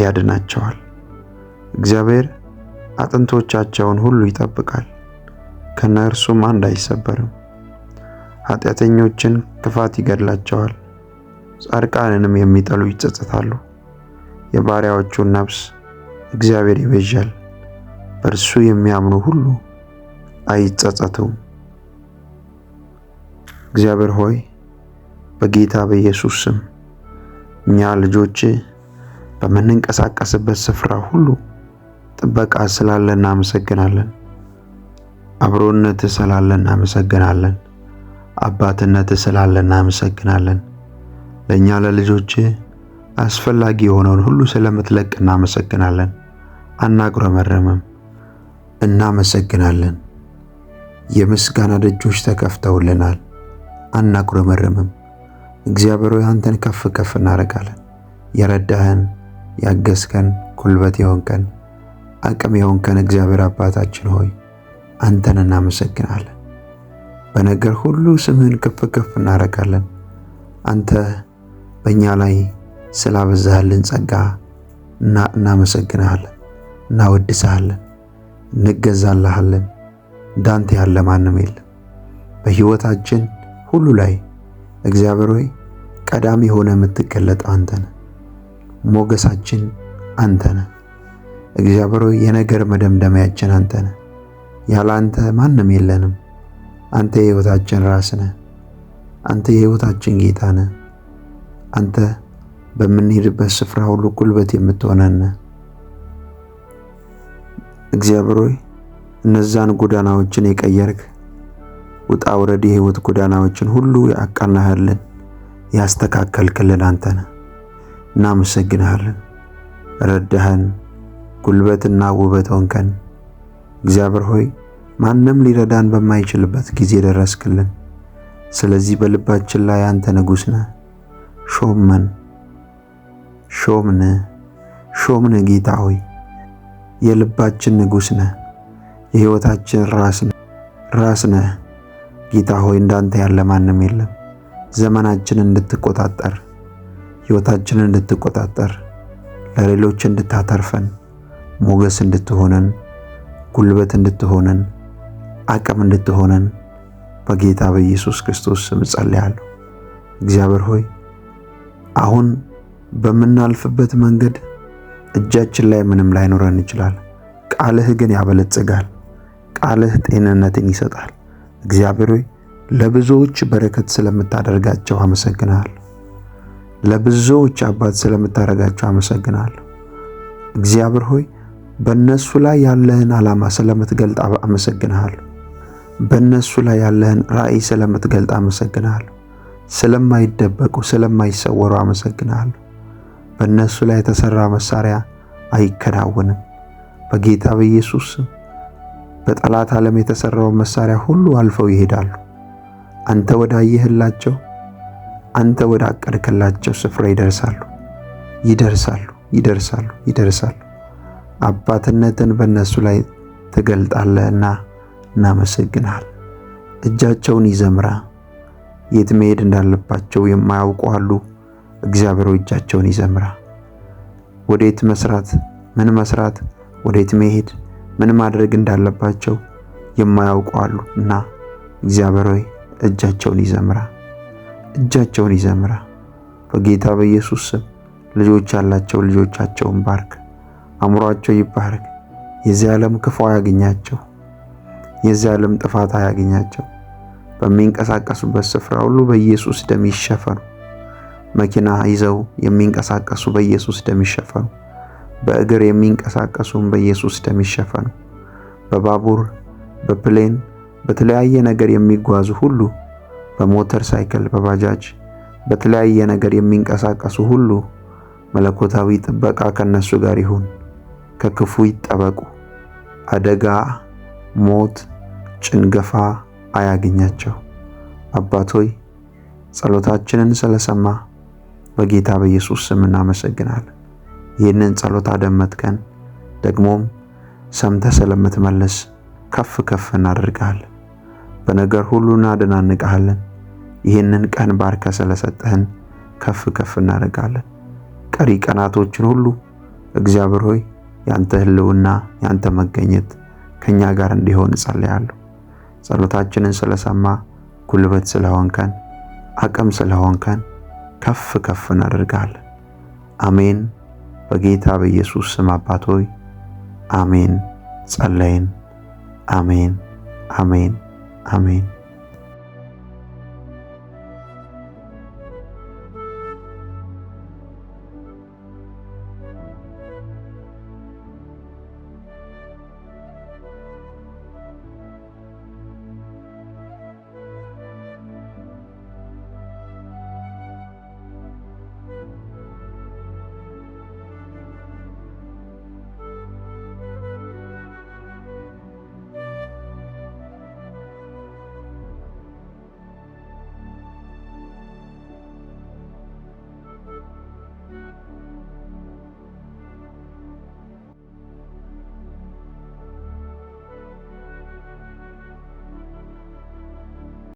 ያድናቸዋል። እግዚአብሔር አጥንቶቻቸውን ሁሉ ይጠብቃል፣ ከነርሱም አንድ አይሰበርም። ኃጢአተኞችን ክፋት ይገድላቸዋል፣ ጻድቃንንም የሚጠሉ ይጸጸታሉ። የባሪያዎቹን ነፍስ እግዚአብሔር ይቤዣል፣ በእርሱ የሚያምኑ ሁሉ አይጸጸቱም። እግዚአብሔር ሆይ በጌታ በኢየሱስ ስም እኛ ልጆች በምንንቀሳቀስበት ስፍራ ሁሉ ጥበቃ ስላለ እናመሰግናለን። አብሮነት ስላለ እናመሰግናለን። አባትነት ስላለ እናመሰግናለን። ለኛ ለልጆች አስፈላጊ የሆነውን ሁሉ ስለምትለቅ እናመሰግናለን። አናጉረመረምም፣ እናመሰግናለን። የምስጋና ደጆች ተከፍተውልናል፣ አናጉረመረምም። እግዚአብሔር ሆይ አንተን ከፍ ከፍ እናደርጋለን። የረዳህን ያገዝከን፣ ጉልበት የሆንከን፣ አቅም የሆንከን እግዚአብሔር አባታችን ሆይ አንተን እናመሰግናለን። በነገር ሁሉ ስምህን ከፍ ከፍ እናደርጋለን። አንተ በእኛ ላይ ስላበዛህልን ጸጋ እናመሰግናለን፣ እናወድስሃለን፣ እንገዛልሃለን። እንዳንተ ያለ ማንም የለም። በሕይወታችን ሁሉ ላይ እግዚአብሔር ሆይ ቀዳሚ ሆነ የምትገለጥ አንተ ነህ። ሞገሳችን አንተ ነህ። እግዚአብሔር ሆይ የነገር መደምደሚያችን አንተ ነህ። ያለ አንተ ማንም የለንም። አንተ የሕይወታችን ራስ ነህ። አንተ የሕይወታችን ጌታ ነህ። አንተ በምንሄድበት ስፍራ ሁሉ ጉልበት የምትሆነን ነህ። እግዚአብሔር ሆይ እነዛን ጎዳናዎችን የቀየርክ ውጣ ውረድ የሕይወት ጎዳናዎችን ሁሉ ያቃናህልን ያስተካከልክልን አንተ ነህ። እናመሰግንሃለን። ረዳህን፣ ጉልበትና ውበት ሆንከን። እግዚአብሔር ሆይ ማንም ሊረዳን በማይችልበት ጊዜ ደረስክልን። ስለዚህ በልባችን ላይ አንተ ንጉሥ ነህ። ሾምን ጌታ ሆይ የልባችን ንጉሥ ነህ። የሕይወታችን ራስ ነህ ጌታ ሆይ እንዳንተ ያለ ማንም የለም። ዘመናችንን እንድትቆጣጠር፣ ሕይወታችንን እንድትቆጣጠር፣ ለሌሎች እንድታተርፈን፣ ሞገስ እንድትሆነን፣ ጉልበት እንድትሆነን፣ አቅም እንድትሆነን በጌታ በኢየሱስ ክርስቶስ ስም ጸልያለሁ። እግዚአብሔር ሆይ አሁን በምናልፍበት መንገድ እጃችን ላይ ምንም ላይኖረን ይችላል። ቃልህ ግን ያበለጽጋል። ቃልህ ጤንነትን ይሰጣል። እግዚአብሔር ሆይ ለብዙዎች በረከት ስለምታደርጋቸው አመሰግናለሁ። ለብዙዎች አባት ስለምታደርጋቸው አመሰግናለሁ። እግዚአብሔር ሆይ በእነሱ ላይ ያለህን ዓላማ ስለምትገልጥ አመሰግናለሁ። በእነሱ ላይ ያለህን ራእይ ስለምትገልጥ አመሰግናለሁ። ስለማይደበቁ ስለማይሰወሩ አመሰግናለሁ። በእነሱ ላይ የተሰራ መሳሪያ አይከናወንም። በጌታ በኢየሱስ ስም በጠላት ዓለም የተሰራው መሳሪያ ሁሉ አልፈው ይሄዳሉ። አንተ ወዳየህላቸው፣ አንተ ወዳቀድክላቸው ስፍራ ይደርሳሉ። አባትነትን በእነሱ ላይ ትገልጣለህና እናመሰግናል። እጃቸውን ይዘምራ። የት መሄድ እንዳለባቸው የማያውቁ አሉ። እግዚአብሔር እጃቸውን ይዘምራ። ወዴት መስራት፣ ወዴት መሄድ፣ ምን ማድረግ እንዳለባቸው የማያውቁ አሉ እና እግዚአብሔር ሆይ እጃቸውን ይዘምራ። በጌታ በኢየሱስ ስም ልጆች ያላቸው ልጆቻቸውን ባርክ። አእምሯቸው ይባረክ። የዚህ ዓለም ክፉ አያገኛቸው። የዚህ ዓለም ጥፋት አያገኛቸው። በሚንቀሳቀሱበት ስፍራ ሁሉ በኢየሱስ ደም ይሸፈኑ። መኪና ይዘው የሚንቀሳቀሱ በኢየሱስ ደም ይሸፈኑ። በእግር የሚንቀሳቀሱም በኢየሱስ ደም ይሸፈኑ። በባቡር፣ በፕሌን፣ በተለያየ ነገር የሚጓዙ ሁሉ፣ በሞተር ሳይክል፣ በባጃጅ፣ በተለያየ ነገር የሚንቀሳቀሱ ሁሉ መለኮታዊ ጥበቃ ከነሱ ጋር ይሁን። ከክፉ ይጠበቁ። አደጋ፣ ሞት፣ ጭንገፋ አያገኛቸው። አባት ሆይ ጸሎታችንን ስለሰማ በጌታ በኢየሱስ ስም እናመሰግናለን። ይህንን ጸሎት አደመጥከን፣ ደግሞም ሰምተህ ስለምትመለስ ከፍ ከፍ እናደርግሃለን። በነገር ሁሉ እናደናንቅሃለን። ይህንን ቀን ባርከ ስለሰጠህን ከፍ ከፍ እናደርጋለን። ቀሪ ቀናቶችን ሁሉ እግዚአብሔር ሆይ ያንተ ሕልውና ያንተ መገኘት ከኛ ጋር እንዲሆን ጸልያለሁ። ጸሎታችንን ስለሰማ ጉልበት ስለሆንከን አቅም ስለሆንከን ከፍ ከፍ እናደርጋለን። አሜን። በጌታ በኢየሱስ ስም አባት ሆይ አሜን። ጸለይን። አሜን፣ አሜን፣ አሜን።